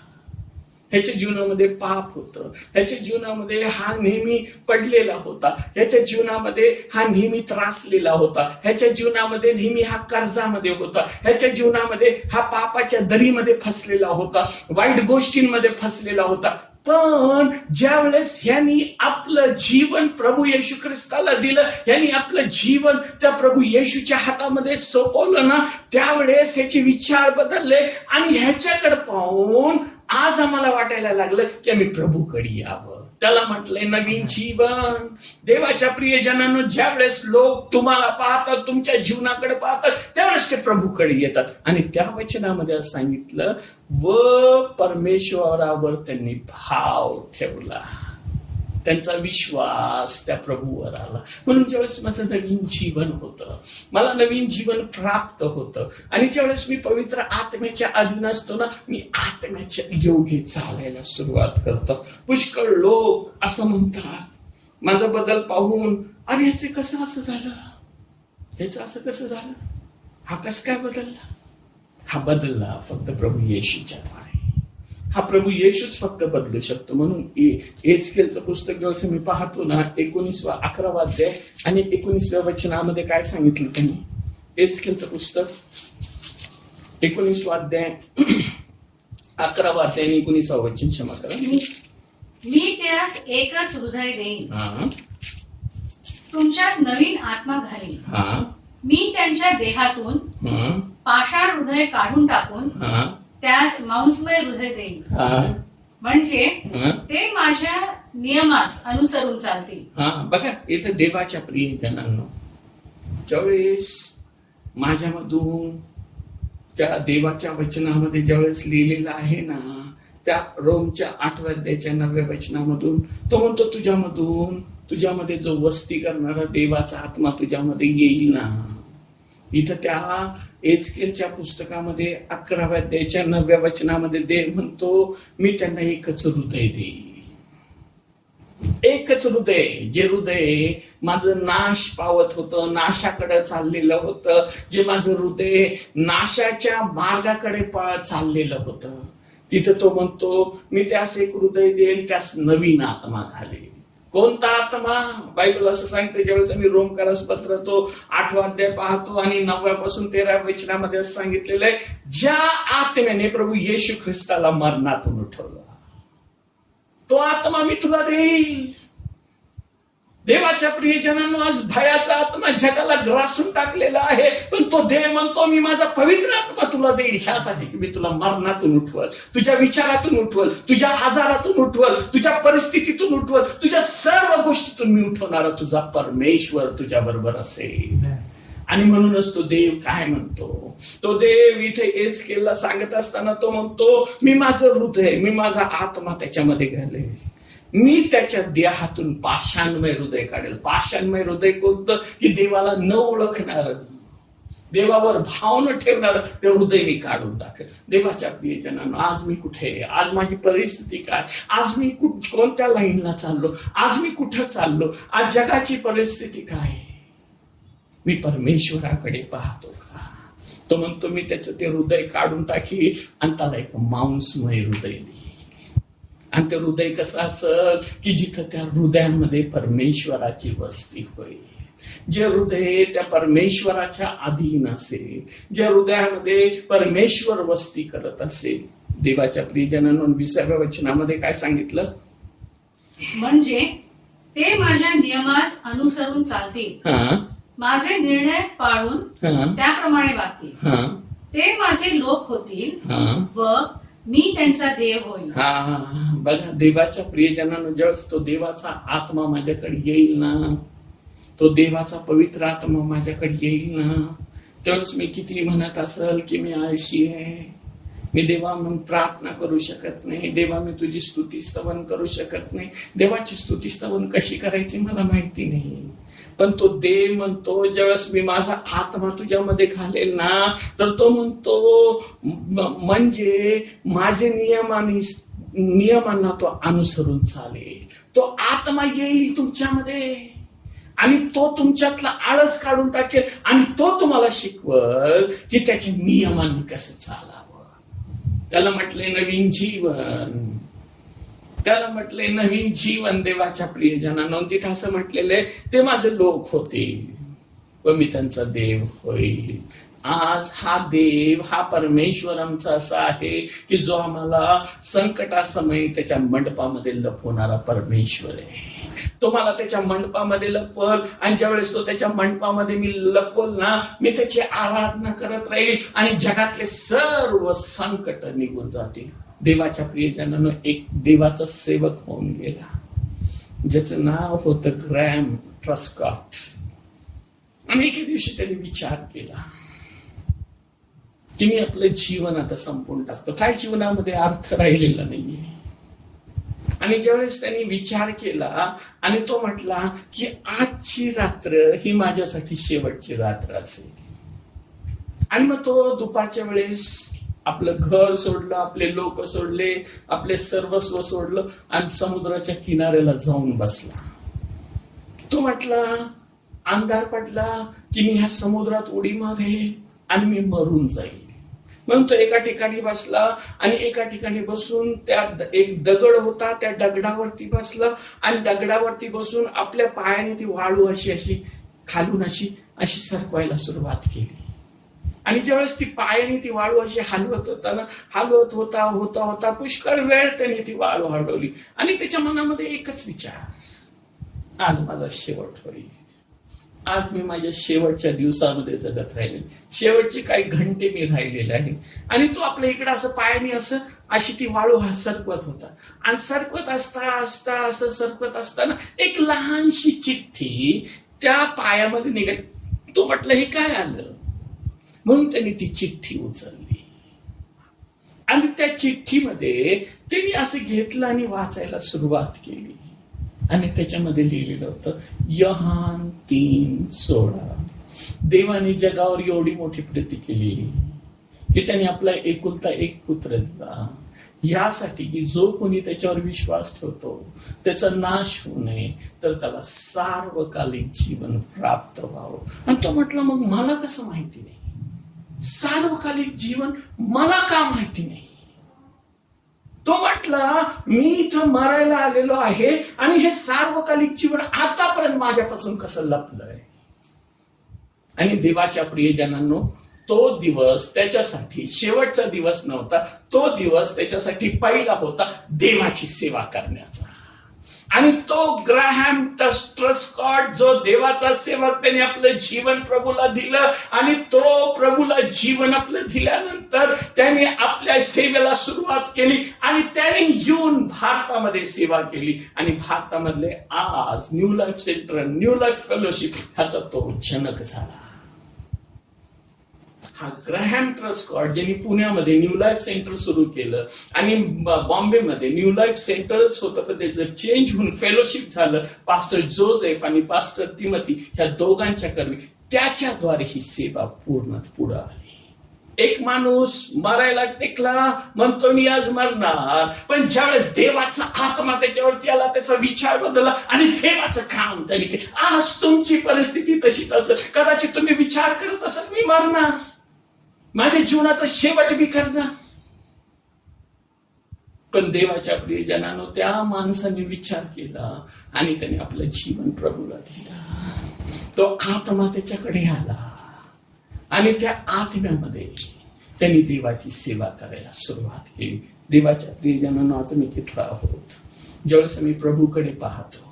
ह्याच्या जीवनामध्ये पाप होतं, ह्याच्या जीवनामध्ये हा नेहमी पडलेला होता, ह्याच्या जीवनामध्ये हा नेहमी त्रासलेला होता, ह्याच्या जीवनामध्ये नेहमी हा कर्जामध्ये होता, ह्याच्या जीवनामध्ये हा पापाच्या दरीमध्ये फसलेला होता, वाईट गोष्टींमध्ये फसलेला होता. पण ज्यावेळेस ह्यांनी आपलं जीवन प्रभू येशू ख्रिस्ताला दिलं, ह्यांनी आपलं जीवन त्या प्रभू येशूच्या हातामध्ये सोपवलं ना, त्यावेळेस ह्याचे विचार बदलले आणि ह्याच्याकडे पाहून आज आम्हाला वाटायला लागलं की आम्ही प्रभूकडे यावं. त्याला म्हटलंय नवीन जीवन. देवाच्या प्रियजनांनो, ज्यावेळेस लोक तुम्हाला पाहतात, तुमच्या जीवनाकडे पाहतात, त्यावेळेस ते प्रभूकडे येतात. आणि त्या वचनामध्ये असं सांगितलं, व परमेश्वरावर त्यांनी भाव ठेवला, त्यांचा विश्वास त्या प्रभूवर आला. म्हणून ज्यावेळेस माझं नवीन जीवन होतं, मला नवीन जीवन प्राप्त होतं, आणि ज्यावेळेस मी पवित्र आत्म्याच्या अधीन असतो ना, मी आत्म्याच्या योगी चालायला सुरुवात करतो. पुष्कळ लोक असं म्हणतात, माझा बदल पाहून, अरे ह्याचे कसं असं झालं, ह्याचं असं कसं झालं, हा कसं काय बदलला. हा बदलला फक्त प्रभू येशूच्या द्वारे. हा प्रभू येशूच फक्त बदलू शकतो. म्हणून एचकेलचं पुस्तक जेव्हा मी पाहतो ना, 11वा अध्याय आणि 19व्या वचनामध्ये काय सांगितलं त्यांनी. एचकेलचं पुस्तक 19वा अध्याय 11वा अध्याय आणि 19वा वचन, क्षमा करा. मी त्यास एकच हृदय देईन, तुमच्यात नवीन आत्मा घालीन. मी त्यांच्या देहातून पाषाण हृदय काढून टाकून त्यास मांसमय हृदय देईन, म्हणजे ते माझ्या नियमास अनुसरून चालतील. बघा, इथं देवाच्या प्रियजनांनो, ज्यावेळेस माझ्यामधून त्या देवाच्या वचनामध्ये ज्यावेळेस लिहिलेलं आहे ना, त्या रोमच्या 8व्या अध्यायाच्या 9व्या वचनामधून तो म्हणतो, तुझ्यामध्ये जो वस्ती करणारा देवाचा आत्मा तुझ्यामध्ये येईल ना. इथं त्या एचकेलच्या पुस्तकामध्ये 11व्या अध्यायाच्या 9व्या वचनामध्ये देव म्हणतो, मी त्यांना एकच हृदय देईल. एकच हृदय, जे हृदय माझं नाश पावत होतं, नाशाकडे चाललेलं होतं, जे माझं हृदय नाशाच्या मार्गाकडे चाललेलं होतं, तिथं तो म्हणतो, मी त्यास एक हृदय देईल, त्यास नवीन आत्मा घालेल. कोणता आत्मा. बायबल असं सांगते, ज्यावेळेस आम्ही रोमकरास पत्र तो 8वा अध्याय पाहतो आणि 9व्यापासून 13व्या वचनामध्ये असं सांगितलेलं आहे, ज्या आत्म्याने प्रभू येशू ख्रिस्ताला मरणातून उठवलं, तो आत्मा मी तुला देईल. देवाच्या प्रियजनांनो, आज भयाचा आत्मा जगाला ग्रासून टाकलेला आहे, पण तो देव म्हणतो, मी माझा पवित्र आत्मा तुला देईल, ह्यासाठी की मी तुला मरणातून उठवल, तुझ्या विचारातून उठवल, तुझ्या आजारातून उठवल, तुझ्या परिस्थितीतून उठवल, तुझ्या सर्व गोष्टीतून मी उठवणारा तुझा परमेश्वर तुझ्या बरोबर असेल. आणि म्हणूनच तो देव काय म्हणतो, तो देव इथे एचकेलला सांगत असताना तो म्हणतो, मी माझं हृदय, मी माझा आत्मा त्याच्यामध्ये घालेल, मी त्याच्या देहातून पाषाणमय हृदय काढेल. पाषाणमय हृदय कोणतं, की देवाला न ओळखणार, देवावर भाव न ठेवणार, ते हृदय मी काढून टाकेल. देवाच्या प्रियजनांनो, आज मी कुठे, आज माझी परिस्थिती काय, आज मी कोणत्या लाईनला चाललो, आज मी कुठं चाललो, आज जगाची परिस्थिती काय, मी परमेश्वराकडे पाहतो का. तो म्हणतो, मी त्याचं ते हृदय काढून टाकी आणि त्याला एक मांसमय हृदय देईल. आणि ते हृदय कसं असेल, की जिथं त्या हृदयामध्ये परमेश्वराची वस्ती होईल, जे हृदय त्या परमेश्वराच्या अधीन असेल, ज्या हृदयामध्ये परमेश्वर वस्ती करत असेल. देवाच्या प्रियजनांनो, 20व्या वचनामध्ये काय सांगितलं, म्हणजे ते माझ्या नियमास अनुसरून चालतील, माझे निर्णय पाळून त्याप्रमाणे वागतील, ते माझे लोक होतील व मी त्यांचा देव होईल. बघा, देवाच्या प्रियजनांनो, ज्यावेळेस तो देवाचा आत्मा माझ्याकडे येईल ना, तो देवाचा पवित्र आत्मा माझ्याकडे येईल ना, त्यावेळेस मी किती म्हणत असेल की मी आळशी आहे, मी देवा म्हणून प्रार्थना करू शकत नाही, देवा मी तुझी स्तुती स्तवन करू शकत नाही, देवाची स्तुती स्तवन कशी करायची मला माहिती नाही. पण तो देव म्हणतो, ज्यावेळेस मी माझा आत्मा तुझ्यामध्ये घालेल ना, तर तो म्हणतो, म्हणजे माझे नियमांना तो अनुसरून चालेल. तो आत्मा येईल तुमच्यामध्ये आणि तो तुमच्यातला आळस काढून टाकेल आणि तो तुम्हाला शिकवल की त्याच्या नियमांनी कसं चालावं. त्याला म्हटले नवीन जीवन. त्याला म्हटले नवीन जीवन देवाच्या प्रियजनांना. तिथं असं म्हटलेले ते माझे लोक होते व मी त्यांचा देव होईल. आज हा देव, हा परमेश्वर आमचा असा आहे की जो आम्हाला संकटासमयी त्याच्या मंडपामध्ये लपवणारा परमेश्वर आहे. तो मला त्याच्या मंडपामध्ये लपवल आणि ज्यावेळेस तो त्याच्या मंडपामध्ये मी लपवल ना, मी त्याची आराधना करत राहील आणि जगातले सर्व संकट निघून जातील. देवाच्या प्रियजनांनो, एक देवाचा सेवक होऊन गेला ज्याचं नाव होतं ग्रॅम ट्रस्कॉट. आणि एके दिवशी त्यांनी विचार केला की मी आपलं जीवन आता संपवून टाकतो, काय जीवनामध्ये अर्थ राहिलेला नाहीये. आणि ज्यावेळेस त्यांनी विचार केला आणि तो म्हटला की आजची रात्र ही माझ्यासाठी शेवटची रात्र असेल. आणि मग तो दुपारच्या वेळेस आपलं घर सोडलं, आपले लोक सोडले, आपले सर्वस्व सोडलं आणि समुद्राच्या किनाऱ्याला जाऊन बसला. तो म्हटला अंधार पडला की मी ह्या समुद्रात उडी मारेल आणि मी मरून जाईल. म्हणून तो एका ठिकाणी बसला आणि एका ठिकाणी बसून त्या एक दगड होता, त्या दगडावरती बसला आणि दगडावरती बसून आपल्या पायाने ती वाळू अशी खालून अशी सरकवायला सुरुवात केली. आणि ज्यावेळेस ती पायाने ती वाळू अशी हलवत होता पुष्कळ वेळ त्याने ती वाळू हलवली. आणि त्याच्या मनामध्ये एकच विचार, आज माझा शेवट होईल, आज मी माझ्या शेवटच्या दिवसामध्ये जगत राहिले, शेवटचे काही घंटे मी राहिलेले आहे. आणि तो आपल्या इकडे असं पायाने अशी ती वाळू सरकवत होता. आणि सरकवत असता सरकवत असताना एक लहानशी चिठ्ठी त्या पायामध्ये निघाली. तो म्हटलं हे काय आलं, म्हणून त्यांनी ती चिठ्ठी उचलली आणि त्या चिठ्ठीमध्ये त्यांनी असं घेतलं आणि वाचायला सुरुवात केली. आणि त्याच्यामध्ये लिहिलेलं होतं योहान 3:16. देवाने जगावर एवढी मोठी प्रीती केली की त्याने आपला एकुलता एक पुत्र दिला, यासाठी की जो कोणी त्याच्यावर विश्वास ठेवतो त्याचा नाश होऊ नये, तर त्याला सार्वकालिक जीवन प्राप्त व्हावं. आणि तो म्हटलं मग मला कसं माहिती नाही, सार्वकालिक जीवन मला का माहिती नाही. तो म्हटला मी इथं मरायला आलेलो आहे आणि हे सार्वकालिक जीवन आतापर्यंत माझ्यापासून कसं लपलंय. आणि देवाच्या प्रियजनांनो, तो दिवस त्याच्यासाठी शेवटचा दिवस नव्हता, तो दिवस त्याच्यासाठी पहिला होता देवाची सेवा करण्याचा. आणि तो ग्राहम ट्रस्कॉट जो देवाचा सेवक, त्याने आपलं जीवन प्रभूला दिलं आणि तो प्रभूला जीवन आपलं दिल्यानंतर त्याने आपल्या सेवेला सुरुवात केली आणि त्याने येऊन भारतामध्ये सेवा केली. आणि भारतामधले आज new life centre, new life fellowship ह्याचा तो जनक झाला. हा ग्रॅहम ट्रस्कॉट ज्यांनी पुण्यामध्ये न्यू लाईफ सेंटर सुरू केलं आणि बॉम्बेमध्ये न्यू लाईफ सेंटरच होतं, पण त्याचं चेंज होऊन फेलोशिप झालं पास्टर जोसेफ आणि पास्टर तिमोथी ह्या दोघांच्या कर्मी, त्याच्याद्वारे ही सेवा पूर्ण पुढे आली. एक माणूस मरायला टेकला, म्हणतो मी आज मरणार, पण ज्यावेळेस देवाचा आत्मा त्याच्यावरती आला, त्याचा विचार बदलला आणि देवाचं काम त्याने केलं. आज तुमची परिस्थिती तशीच असेल, कदाचित तुम्ही विचार करत असाल मी मरणार, माझ्या जीवनाचा शेवट मी करणार, पण देवाच्या प्रियजनांनो त्या माणसाने विचार केला आणि त्याने आपलं जीवन प्रभूला दिलं. तो आत्मा त्याच्याकडे आला आणि त्या आत्म्यामध्ये त्यांनी देवाची सेवा करायला सुरुवात केली. देवाच्या प्रियजनांनो, आज मी तिथं आहोत, ज्यावेळेस मी प्रभूकडे पाहतो,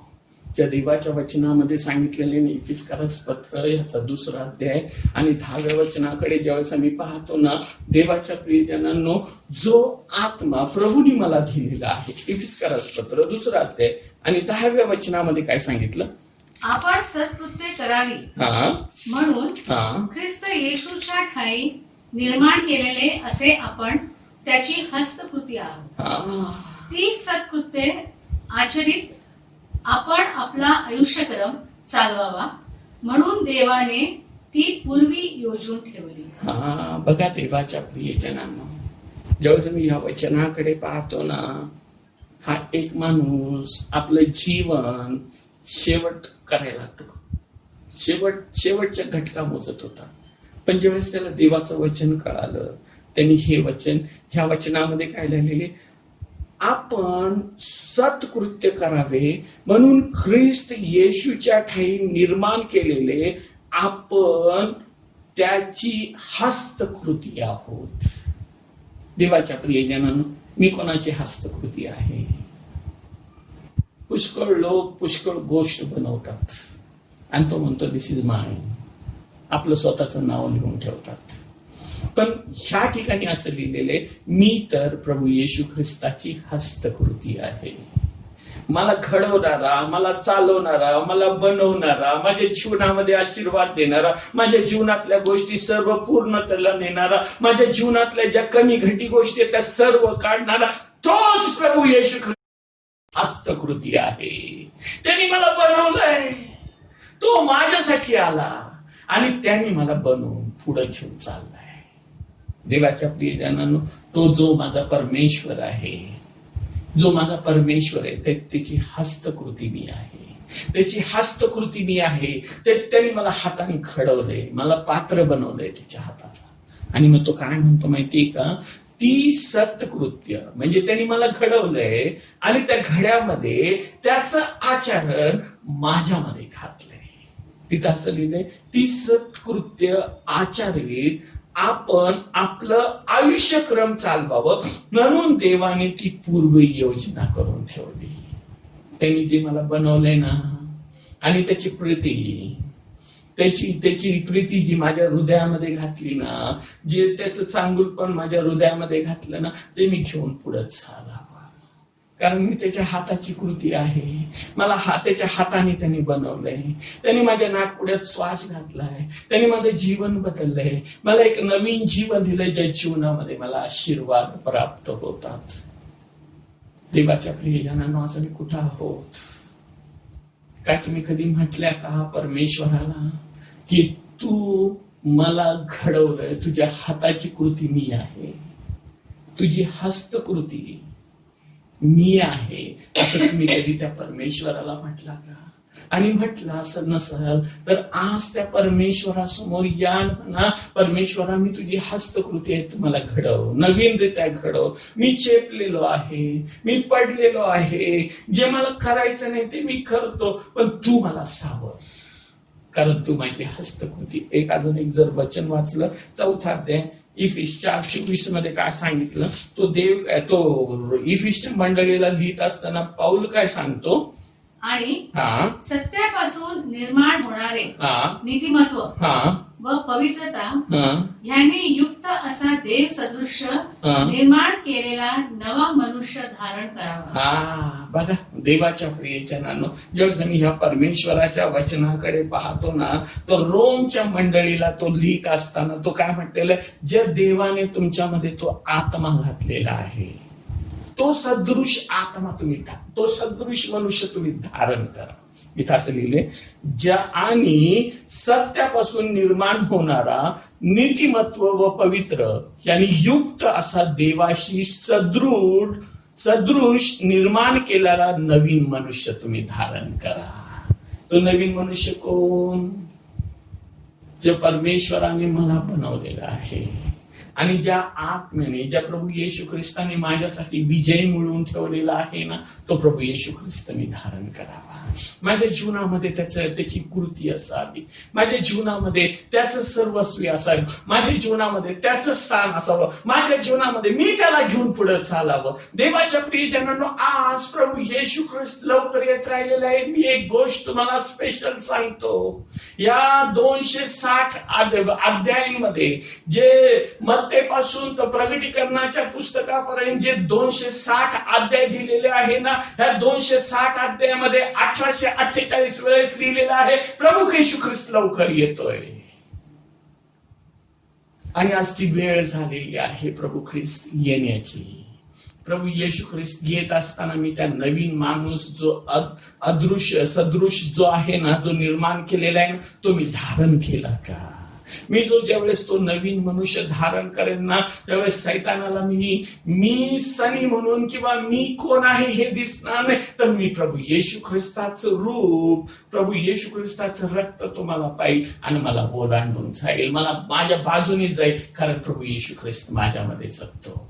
त्या देवाच्या वचनामध्ये सांगितलेले इफिसकारास पत्र ह्याचा 2रा अध्याय आणि 10व्या वचनाकडे ज्यावेळेस आम्ही पाहतो ना, देवाच्या प्रियजनांनो, जो आत्मा प्रभूने मला दिलेला आहे, इफिसकारास पत्र 2रा अध्याय आणि 10व्या वचनामध्ये काय सांगितलं, आपण सत्कृत्य करावी म्हणून ख्रिस्त येशूच्या ठाई निर्माण केलेले असे आपण त्याची हस्तकृती आहोत. ती सत्कृत्ये आचरित आपण आपला आयुष्यक्रम चालवावा म्हणून देवाने ती पूर्वी योजून ठेवली. बघा देवाच्या प्रियजनांनो, ज्यावेळेस मी ह्या वचनाकडे पाहतो ना, हा एक माणूस आपलं जीवन शेवट करायला लागतो, शेवटच्या घटका मोजत होता. पण ज्यावेळेस त्याला देवाचं वचन कळालं, त्यांनी हे वचन, ह्या वचनामध्ये काय लिहिलेले, आपण सत्कृत्य करावे म्हणून ख्रिस्त येशूच्या ठाई निर्माण केलेले आपण त्याची हस्तकृती आहोत. देवाच्या प्रियजनांनो, मी कोणाची हस्तकृती आहे? पुष्कळ लोक पुष्कळ गोष्ट बनवतात आणि तो म्हणतो दिस इज माय, आपलं स्वतःचं नाव लिहून ठेवतात. पण ह्या ठिकाणी असं लिहिलेले, मी तर प्रभू येशू ख्रिस्ताची हस्तकृती आहे. मला घडवणारा, मला चालवणारा, मला बनवणारा, माझ्या जीवनामध्ये आशीर्वाद देणारा, माझ्या जीवनातल्या गोष्टी सर्व पूर्णतेला नेणारा, माझ्या जीवनातल्या ज्या कमी घटी गोष्टी आहेत त्या सर्व काढणारा तोच प्रभू येशू ख्रिस्त हस्तकृती आहे. त्यांनी मला बनवलंय, तो माझ्यासाठी आला आणि त्यांनी मला बनवून पुढे घेऊन चाललाय. देवाच्या प्रियजनांनो, तो जो माझा परमेश्वर आहे, जो माझा परमेश्वर आहे, त्याची हस्तकृती मी आहे, त्याची हस्तकृती मी आहे. त्यांनी मला हाताने घडवले, मला पात्र बनवलंय त्याच्या हाताचा. आणि मग तो काय म्हणतो माहितीये का? ती सत्कृत्य म्हणजे त्यांनी मला घडवलंय आणि त्या घड्यामध्ये त्याचं आचरण माझ्यामध्ये घातलंय. तिथं असं लिहिलंय, ती सत्कृत्य आचरित आपण आपलं आयुष्यक्रम चालवावं म्हणून देवाने ती पूर्व योजना करून ठेवली. त्यांनी जे मला बनवलंय ना, आणि त्याची प्रीती, त्याची प्रीती जी माझ्या हृदयामध्ये घातली ना, जे त्याचं चांगुलपण माझ्या हृदयामध्ये घातलं ना, ते मी घेऊन पुढे चालावं. कारण मी त्याच्या हाताची कृती आहे. मला त्याच्या हाताने त्यांनी बनवलंय. त्यांनी माझ्या नाकपुड्यात श्वास घातलाय. त्यांनी माझं जीवन बदललंय. मला एक नवीन जीवन दिलंय, ज्या जीवनामध्ये मला आशीर्वाद प्राप्त होतात. देवाच्या प्रियजनांनो, असं मी कुठं आहोत? काय तुम्ही कधी म्हटल्या का परमेश्वराला की तू मला घडवलंय, तुझ्या हाताची कृती मी आहे, तुझी हस्तकृती मी आहे, असं तुम्ही कधी त्या परमेश्वराला म्हटला का? आणि म्हटलं असं नसल तर आज त्या परमेश्वरासमोर या ना, परमेश्वरा मी तुझी हस्तकृती आहे, तू मला घडव, नवीनरित्या घडव. मी चेपलेलो आहे, मी पडलेलो आहे, जे मला करायचं नाही ते मी करतो, पण तू मला सावर, कारण तू माझी हस्तकृती. अजून एक जर वचन वाचलं, 4 अध्याय इफिस 4:24 मध्ये काय सांगितलं, तो इफिस मंडळीला लिहित असताना पाऊल काय सांगतो? आणि सत्यापासून निर्माण होणारे नीतिमत्व व पवित्रता यांनी युक्त असा देव सदृश निर्माण केलेला नवा मनुष्य धारण करावा. बघा देवाच्या प्रियजनांनो, जेव्हा मी ह्या परमेश्वराच्या वचनाकडे पाहतो ना, तो रोमच्या मंडळीला तो लिहित असताना तो काय म्हटलेलं, ज्या देवाने तुमच्यामध्ये तो आत्मा घातलेला आहे, तो सदृश आत्मा तुम्ही, तो सदृश मनुष्य तुम्ही धारण करा. इथं असं लिहिले, ज्या आणि सत्यापासून निर्माण होणारा नीतिमत्व व पवित्र यांनी युक्त असा देवाशी सदृश निर्माण केलेला नवीन मनुष्य तुम्ही धारण करा. तो नवीन मनुष्य कोण? जे परमेश्वराने मला बनवलेला आहे आणि ज्या आत्म्याने, ज्या प्रभू येशू ख्रिस्ताने माझ्यासाठी विजय मिळवून ठेवलेला आहे ना, तो प्रभू येशू ख्रिस्त मी धारण करावा. माझ्या जीवनामध्ये त्याची कृती असावी, माझ्या जीवनामध्ये त्याचं सर्वस्वी असावं, माझ्या जीवनामध्ये त्याचं स्थान असावं, माझ्या जीवनामध्ये मी त्याला घेऊन पुढे चालावं. देवाच्या प्रियजनांनो, आज प्रभू येशू ख्रिस्त लवकर येत राहिलेला आहे. मी एक गोष्ट तुम्हाला स्पेशल सांगतो, या 260 अध्यायांमध्ये जे मत्तेपासून तर प्रगटीकरणाच्या पुस्तकापर्यंत जे 260 अध्याय दिलेले आहे ना, ह्या 260 अध्यायामध्ये 1848 वेळेस लिहिलेला आहे प्रभू येशू ख्रिस्त लवकर येतोय. आणि आज ती वेळ झालेली आहे प्रभू ख्रिस्त येण्याची. प्रभू येशू ख्रिस्त येत असताना मी त्या नवीन माणूस जो अदृश्य सदृश जो आहे ना, जो निर्माण केलेला आहे, तो मी धारण केला का? मी ज्यावेळेस तो नवीन मनुष्य धारण करेन ना, त्यावेळेस सैतानाला मी सनी म्हणून किंवा मी कोण आहे हे दिसणार नाही, तर मी प्रभू येशू ख्रिस्ताचं रूप, प्रभू येशू ख्रिस्ताचं रक्त तुम्हाला पाहिजे आणि मला ओलांडून जाईल, मला माझ्या बाजूने जाईल, कारण प्रभू येशू ख्रिस्त माझ्यामध्ये जगतो.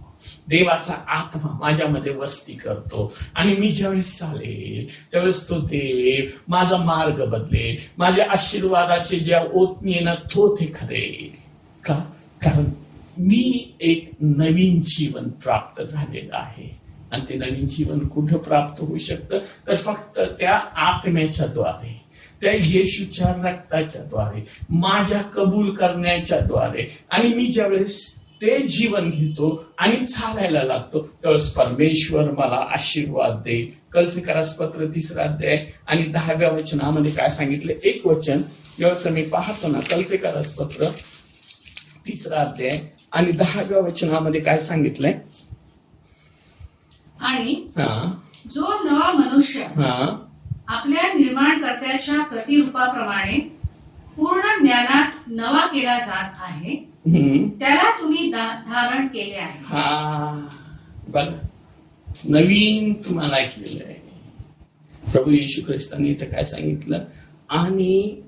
देवाचा आत्मा माझ्यामध्ये वस्ती करतो आणि मी ज्यावेळेस चालेल त्यावेळेस तो देव माझा मार्ग बदलेल, माझ्या आशीर्वादाचे ज्या ओतमी आहे ना तो ते करेल. का? कारण मी एक नवीन जीवन प्राप्त झालेलं आहे. आणि ते नवीन जीवन कुठं प्राप्त होऊ शकतं? तर फक्त त्या आत्म्याच्या द्वारे, त्या येशूच्या रक्ताच्या द्वारे, माझ्या कबूल करण्याच्या द्वारे. आणि मी ज्यावेळेस ते जीवन घेतो आणि चालायला लागतो त्यावेळेस परमेश्वर मला आशीर्वाद देईल. कलसीकरास पत्र 3 अध्याय आणि 10व्या वचनामध्ये काय सांगितलं? एक वचन ज्यावेळेस मी पाहतो ना, कलसीकरास पत्र 3 अध्याय आणि 10व्या वचनामध्ये काय सांगितलंय? आणि जो नवा मनुष्य आपल्या निर्माणकर्त्याच्या प्रतिरूपाप्रमाणे पूर्ण ज्ञानात नवा केला जात आहे त्याला तुम्ही धारण केले आहे. बघ, नवीन तुम्हाला केलेलं आहे. प्रभू येशू ख्रिस्तांनी इथं काय सांगितलं? आणि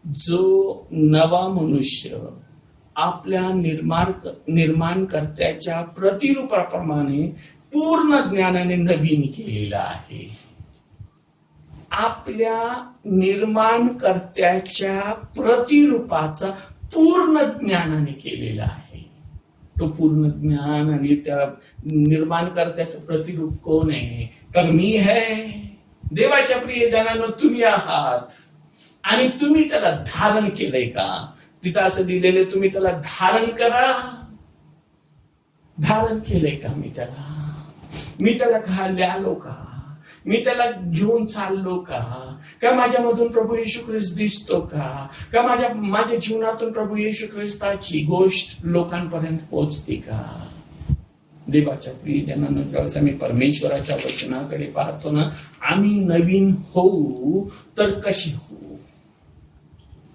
जो नवा मनुष्य आपल्या निर्माणकर्त्याच्या प्रतिरूपाप्रमाणे पूर्ण ज्ञानाने नवीन केलेला आहे. आपल्या निर्माणकर्त्याच्या प्रतिरूपाचा पूर्ण ज्ञानाने केलेला आहे. तो पूर्ण ज्ञान आणि त्या निर्माणकर्त्याचं प्रतिरूप कोण आहे? तर मी आहे. देवाच्या प्रियजनांनो, तुम्ही आहात आणि तुम्ही त्याला धारण केलंय का? तिथं असं दिलेलं, तुम्ही त्याला धारण करा. धारण केलंय का? मी त्याला घाललो का? मी त्याला घेऊन चाललो का माझ्यामधून प्रभू येशू ख्रिस्त दिसतो का माझ्या जीवनातून प्रभू येशू ख्रिस्ताची गोष्ट लोकांपर्यंत पोहोचते का? देवाच्या प्रियजनांनो, ज्यावेळेस आम्ही परमेश्वराच्या वचनाकडे पाहतो ना, आम्ही नवीन होऊ तर कशी होऊ?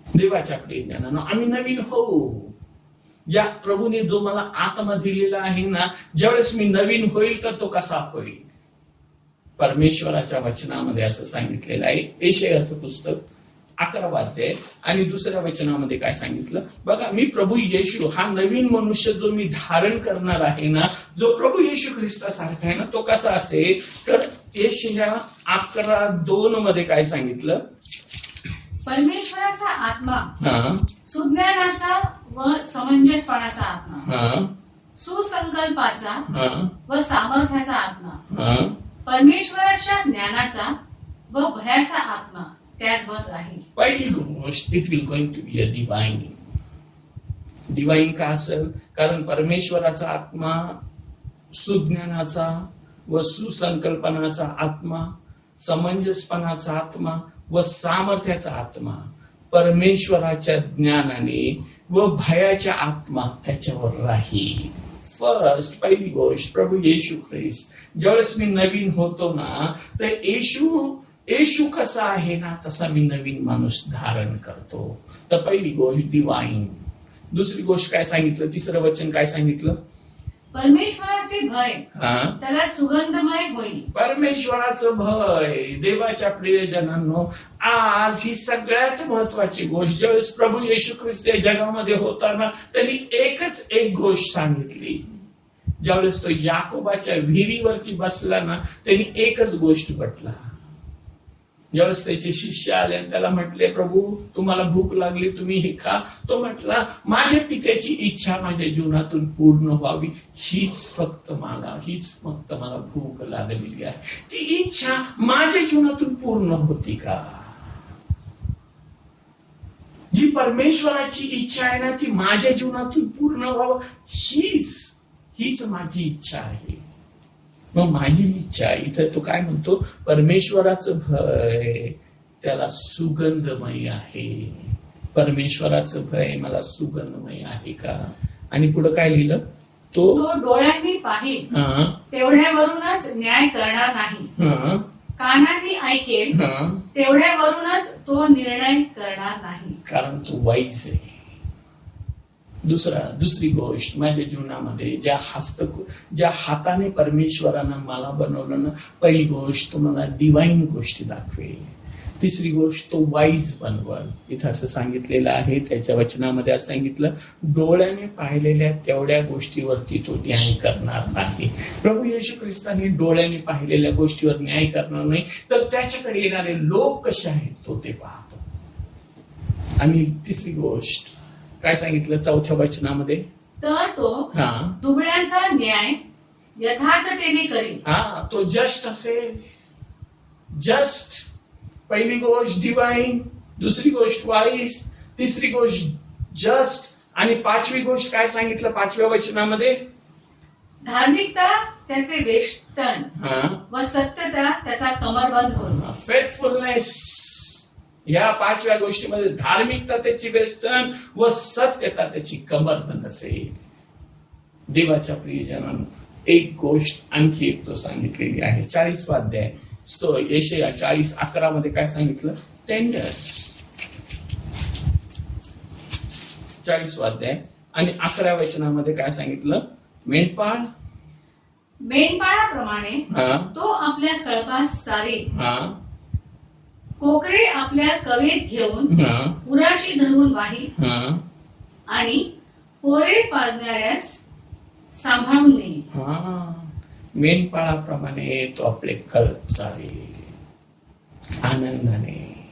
देवाच्या प्रियजनांनो, आम्ही नवीन होऊ. ज्या प्रभूने जो मला आत्मा दिलेला आहे ना, ज्यावेळेस मी नवीन होईल तर तो कसा होईल? परमेश्वराच्या वचनामध्ये असं सांगितलेलं आहे. यशायाचं पुस्तक 11 अध्याय आणि 2 वचनामध्ये काय सांगितलं बघा? मी प्रभू येशू हा नवीन मनुष्य जो मी धारण करणार आहे ना, जो प्रभू येशू ख्रिस्तासारखा आहे ना, तो कसा असेल? तर यशाया 11:2 मध्ये काय सांगितलं? परमेश्वराचा आत्मा, सुज्ञानाचा व समंजसपणाचा आत्मा, सुसंकल्पाचा व सामर्थ्याचा आत्मा, परमेश्वराच्या ज्ञानाचा व भयाचा आत्मा त्याचवर राहील. पहिली गोष्ट, it will going to be a divine. Divine का असेल? कारण परमेश्वराचा आत्मा, सुज्ञानाचा व सुसंकल्पनाचा आत्मा, समंजसपणाचा आत्मा व सामर्थ्याचा आत्मा, परमेश्वराच्या ज्ञानाने व भयाच्या आत्मा त्याच्यावर राहील. फर्स्ट, पहिली गोष्ट, प्रभू येशू ख्रिस्त ज्यावेळेस मी नवीन होतो ना, तर येशू कसा आहे ना तसा मी नवीन माणूस धारण करतो. तर पहिली गोष्ट डिवाइन. दुसरी गोष्ट काय सांगितलं? 3रं वचन काय सांगितलं? परमेश्वराचे भय त्याला सुगंधमय होईल. परमेश्वराचं भय. देवाच्या प्रियजनांनो, आज ही सगळ्यात महत्वाची गोष्ट. ज्यावेळेस प्रभू येशू ख्रिस्त या जगामध्ये होताना त्यांनी एकच एक गोष्ट सांगितली. ज्यावेळेस तो याकोबाच्या विहिरीवरती बसला ना, त्यांनी एकच गोष्ट म्हटला. ज्यावेळेस त्याचे शिष्य आले आणि त्याला म्हटले, प्रभू तुम्हाला भूक लागली, तुम्ही हे खा. तो म्हटला, माझ्या पित्याची इच्छा माझ्या जीवनातून पूर्ण व्हावी, हीच फक्त मला भूक लागलेली आहे. ती इच्छा माझ्या जीवनातून पूर्ण होती का? जी परमेश्वराची इच्छा आहे ना, ती माझ्या जीवनातून पूर्ण व्हावं, हीच माझी इच्छा आहे. मग माझी इच्छा इथं तो काय म्हणतो? परमेश्वराचं भय त्याला सुगंधमय आहे. परमेश्वराचं भय मला सुगंधमय आहे का? आणि पुढे काय लिहिलं? तो डोळ्यांनी पाहिल तेवढ्यावरूनच न्याय करणार नाही, कानांनी ऐकेल तेवढ्यावरूनच तो निर्णय करणार नाही. कारण तो वाईज आहे. दुसरी गोष्ट, माझ्या जीवनामध्ये ज्या हाताने परमेश्वरानं मला बनवलं ना, पहिली गोष्ट तुम्हाला डिवाइन गोष्टी दाखवेल. तिसरी गोष्ट, तो वाईज बनवल. इथं असं सांगितलेलं आहे, त्याच्या वचनामध्ये असं सांगितलं, डोळ्याने पाहिलेल्या तेवढ्या गोष्टीवरती तो न्याय करणार नाही. प्रभू येशू ख्रिस्ताने डोळ्याने पाहिलेल्या गोष्टीवर न्याय करणार नाही, तर त्याच्याकडे येणारे लोक कसे आहेत तो ते पाहतो. आणि तिसरी गोष्ट काय सांगितलं 4थ्या वचनामध्ये, तर तो दुबळ्यांचा न्याय यथार्थतेने करील. तो जस्ट असेल. जस्ट, पहिली गोष्ट डिवाइन, दुसरी गोष्ट वाईस, तिसरी गोष्ट जस्ट, आणि पाचवी गोष्ट काय सांगितलं 5व्या वचनामध्ये, धार्मिकता त्याचे वेष्टन व सत्यता त्याचा कमरबंद होईल. फेथफुलनेस, या 5व्या गोष्टीमध्ये धार्मिकता त्याची वेष्टन व सत्यता त्याची कमरबंद असेल. देवाच्या प्रियजनांनो, एक गोष्ट आणखी एक तो सांगितलेली आहे. 40वा अध्याय यशाया 40:11 मध्ये काय सांगितलं, टेंडर. 40वा अध्याय आणि 11व्या वचनामध्ये काय सांगितलं, मेंढपाळ. मेंढपाळाप्रमाणे तो आपल्या कळपास सारी, कोकरे आपल्या कवेत घेऊन उराशी धरून वाही, आणि पोरे पाजणाऱ्यास सांभाळून नेईल. मेंढपाळाप्रमाणे तो आपले कळप चालेल आनंदाने.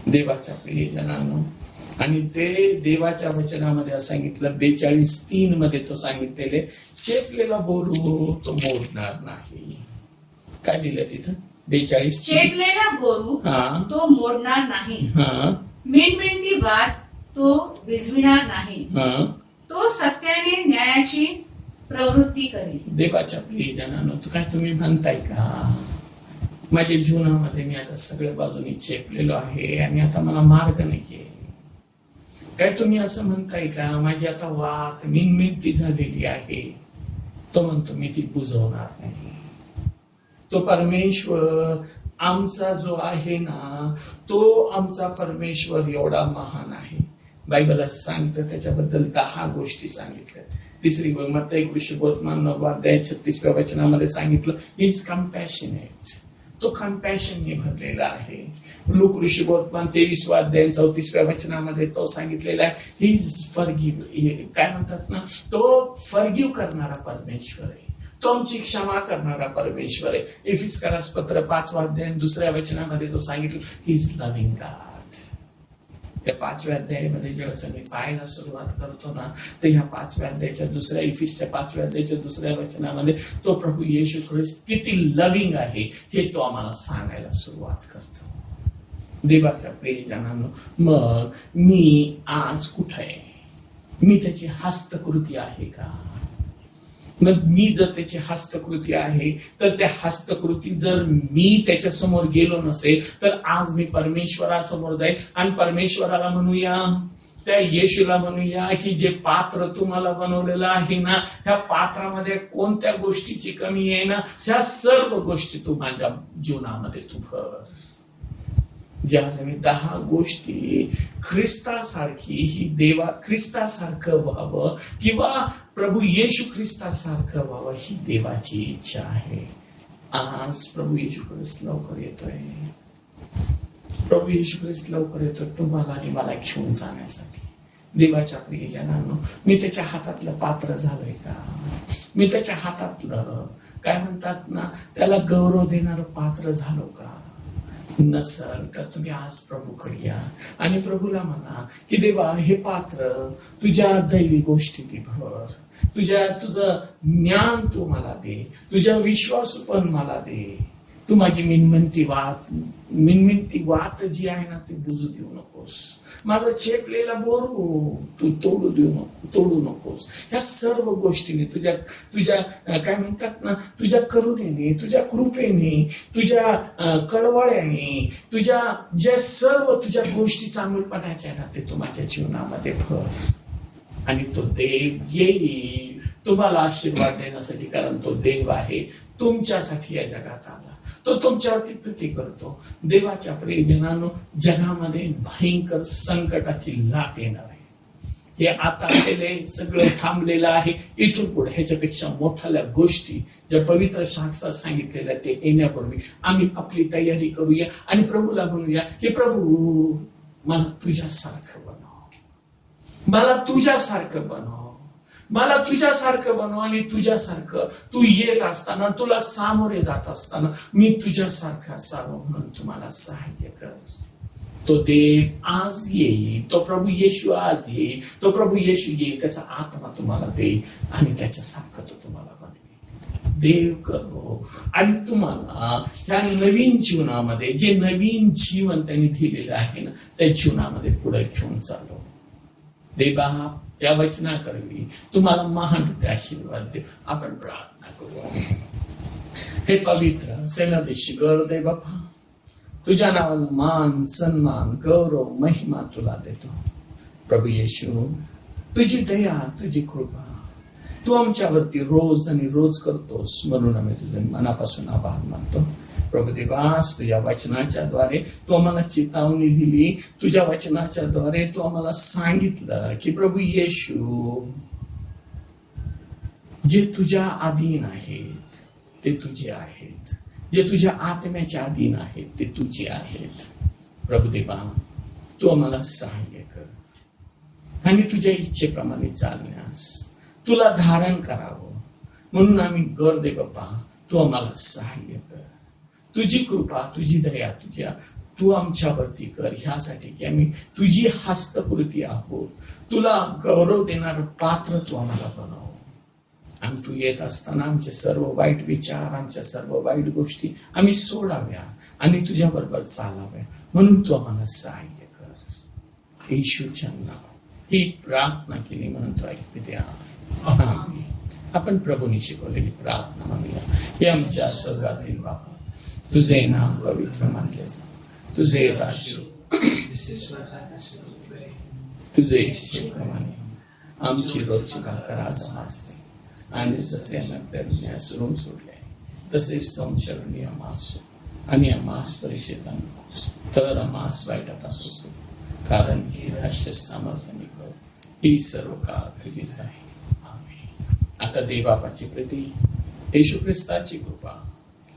देवाच्या प्रियजनांनो, आणि ते देवाच्या वचनामध्ये सांगितलं 42:3 मध्ये तो सांगितलेले, चेपलेला बोरू तो मोडणार नाही. काय लिहिलं तिथं 42? चेपलेला बोरू तो मोडणार नाही, मेणमेंढी वाद तो विझविणार नाही, तो सत्याने न्यायाची प्रवृत्ती करेल. देवाच्या प्रियजनांनो, तुम्ही म्हणताय का, माझ्या जीवनामध्ये मी आता सगळ्या बाजूनी चेपलेलो आहे आणि आता मला मार्ग नाहीये. काय तुम्ही असं म्हणताय का, माझी आता वात मिनमिनती झालेली आहे. तो म्हणतो मी ती बुजवणार नाही. तो परमेश्वर आमचा जो आहे ना, तो आमचा परमेश्वर एवढा महान आहे. बायबल असं सांगतं, त्याच्याबद्दल 10 गोष्टी सांगितल्या. तिसरी मत्ती कृष्णबोधमान 9वा अध्याय 36व्या वचनामध्ये सांगितलं, ही इज कम्पॅशनेट. तो कम्पॅशनने भरलेला आहे. लूक ऋषिबोधमान 23वा अध्याय 34व्या वचनामध्ये तो सांगितलेला आहे, ही इज फॉरगिव्ह. काय म्हणतात ना, तो फॉरगिव्ह करणारा परमेश्वर आहे. तो आमची क्षमा करणारा परमेश्वर आहे. इफिसकारास पत्र 5वा अध्याय 2ऱ्या वचनामध्ये तो सांगितलं, ही इज लव्हिंग गॉड. त्या 5व्या अध्यायामध्ये जेव्हा मी पाहायला सुरुवात करतो ना, तर ह्या 5व्या अध्यायाच्या दुसऱ्या, इफिसच्या 5व्या अध्यायाच्या 2ऱ्या वचनामध्ये तो प्रभू येशू ख्रिस्त किती लव्हिंग आहे हे तो आम्हाला सांगायला सुरुवात करतो. देवाच्या प्रियजनांनो, मग मी आज कुठे आहे? मी त्याची हस्तकृती आहे का? मग मी जर त्याची हस्तकृती आहे, तर त्या हस्तकृती जर मी त्याच्या समोर गेलो नसेल, तर आज मी परमेश्वरासमोर जाईल आणि परमेश्वराला म्हणूया, त्या येशूला म्हणूया की जे पात्र तुम्हाला बनवलेलं आहे ना, त्या पात्रामध्ये कोणत्या गोष्टीची कमी आहे ना, ह्या सर्व गोष्टी तू माझ्या जीवनामध्ये तू भर. ज्या मी 10 गोष्टी ख्रिस्तासारखी, ही ख्रिस्तासारखं व्हावं किंवा प्रभू येशू ख्रिस्तासारखं व्हावं, ही देवाची इच्छा आहे. आज प्रभू येशू ख्रिस्त लवकर येतोय. प्रभू येशू ख्रिस्त लवकर येतोय तुम्हाला आणि मला घेऊन जाण्यासाठी. देवाच्या प्रियजनांनो, मी त्याच्या हातातलं पात्र झालोय का? मी त्याच्या हातातलं काय म्हणतात ना, त्याला गौरव देणारं पात्र झालो का? नसल तर तुम्ही आज प्रभूकडे या आणि प्रभूला म्हणा की देवा, हे पात्र तुझ्या दैवी गोष्टी भर, तुझं ज्ञान तू मला दे, तुझ्या विश्वास पण मला दे. तू माझी मिनमिनती वात जी आहे ना, ती बुजू देऊ नकोस. माझा चेपलेला बोरू तू तोडू नकोस. ह्या सर्व गोष्टीने तुझ्या काय म्हणतात ना, तुझ्या करुणेने, तुझ्या कृपेने, तुझ्या कळवळ्याने, तुझ्या ज्या सर्व तुझ्या गोष्टी चांगुलपणाच्या ना, ते तू माझ्या जीवनामध्ये भर. आणि तो देव येईल तुम्हाला आशीर्वाद देण्यासाठी, कारण तो देव आहे, तुमच्यासाठी या जगात आला. तो तुमच्यावरती प्रीती करतो. देवाच्या प्रियजनांनो, जगामध्ये भयंकर संकटाची लाट येणार आहे. हे आता आलेले सगळं थांबलेलं आहे. इथून पुढे ह्याच्यापेक्षा मोठ्या गोष्टी ज्या पवित्र शास्त्रात सांगितलेल्या ते येण्यापूर्वी आम्ही आपली तयारी करूया आणि प्रभूला म्हणूया की प्रभू मला तुझ्यासारखं बनव, मला तुझ्यासारखं बनव, मला तुझ्यासारखं बनव. आणि तुझ्यासारखं तू येत असताना, तुला सामोरे जात असताना मी तुझ्यासारखं असावं म्हणून तुम्हाला सहाय्य कर. तो देव आज येईल, तो प्रभू येशू आज येईल, तो प्रभू येशू येईल, त्याचा आत्मा तुम्हाला देईल आणि त्याच्यासारखं तो तुम्हाला बनवेल. देव करो आणि तुम्हाला ह्या नवीन जीवनामध्ये, जे नवीन जीवन त्यांनी दिलेलं आहे ना, त्या जीवनामध्ये पुढे घेऊन चालव. देवा या वचनाकरवी तुम्हाला महान आशीर्वाद दे. आपण प्रार्थना करू. हे पवित्र सेनाधीश्वर देव बापा, तुझ्या नावाला मान, सन्मान, गौरव, महिमा तुला देतो. प्रभू येशू, तुझी दया, तुझी कृपा तू आमच्यावरती रोज आणि रोज करतोस म्हणून आम्ही तुझे मनापासून आभार मानतो. प्रभू देवास, तुझ्या वचनाच्या द्वारे तू आम्हाला चेतावणी दिली, तुझ्या वचनाच्या द्वारे तू आम्हाला सांगितलं की प्रभू येशू, जे तुझ्या अधीन आहेत ते तुझे आहेत, जे तुझ्या आत्म्याच्या अधीन आहेत ते तुझे आहेत. प्रभू देवा, तू आम्हाला सहाय्य कर आणि तुझ्या इच्छेप्रमाणे चालण्यास, तुला धारण करावं म्हणून आम्ही गरदे बाप्पा, तू आम्हाला सहाय्य कर. तुझी कृपा, तुझी दया, तू आमच्यावरती कर, ह्यासाठी की आम्ही तुझी हस्तकृती आहोत. तुला गौरव देणार पात्र तू आम्हाला बनव. आणि तू येत असताना आमचे सर्व वाईट विचार, आमच्या सर्व वाईट गोष्टी आम्ही सोडाव्या आणि तुझ्या बरोबर चालाव्या म्हणून तू आम्हाला सहाय्य कर. येशूच्या नावात ही प्रार्थना केली म्हणून तू ऐकू द्या. आमेन. आपण प्रभूंनी शिकवलेली प्रार्थना म्हणूया. हे आमच्या स्वर्गातील बापा, तुझे नाम पवित्र मानले जा, तुझे राज्य, तुझे इच्छेप्रमाणे आमची रोजची भाकर आज असते आणि जसे आम्ही आपल्या हृदयास रोम सोडले तसेच तुमच्या नियम असो आणि आम्हास परीक्षेत आणू तर आम्हास वाईटात असो, कारण ही राज्य सामर्थ्याने कर, ही सर्व काळ तुझीच आहे. आता देवबापाची प्रीती, येशू ख्रिस्ताची कृपा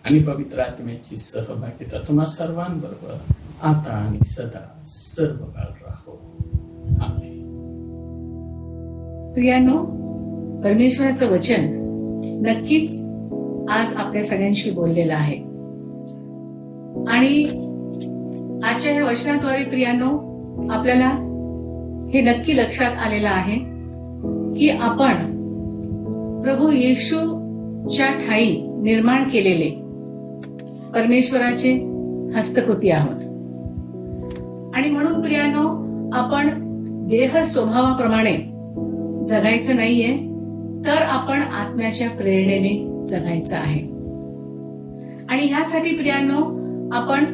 आणि पवित्र आत्म्याची सहभागिता तुम्हा सर्वांबरोबर आता आणि सदा सर्व काळ राहो. आमेन. प्रियानो, परमेश्वराचं वचन नक्कीच आज आपल्या सगळ्यांशी बोललेलं आहे आणि आजच्या ह्या वचनाद्वारे प्रियानो आपल्याला हे नक्की लक्षात आलेलं आहे की आपण प्रभू येशूच्या ठायी निर्माण केलेले परमेश्वराचे हस्तकृती आहोत. आणि म्हणून प्रियानो आपण देह स्वभावाप्रमाणे जगायचं नाहीये, तर आपण आत्म्याच्या प्रेरणेने जगायचं आहे. आणि ह्यासाठी प्रियानो आपण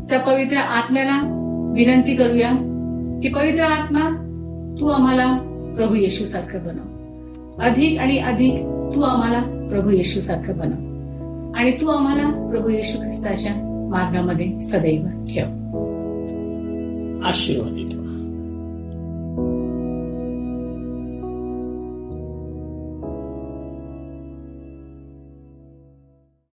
त्या पवित्र आत्म्याला विनंती करूया की पवित्र आत्मा, तू आम्हाला प्रभू येशू सारखं बनव, अधिक आणि अधिक तू आम्हाला प्रभू येशू सारखं बनव आणि तू आम्हाला प्रभू येशू ख्रिस्ताच्या मार्गामध्ये सदैव ठेव. आशीर्वादित व्हा.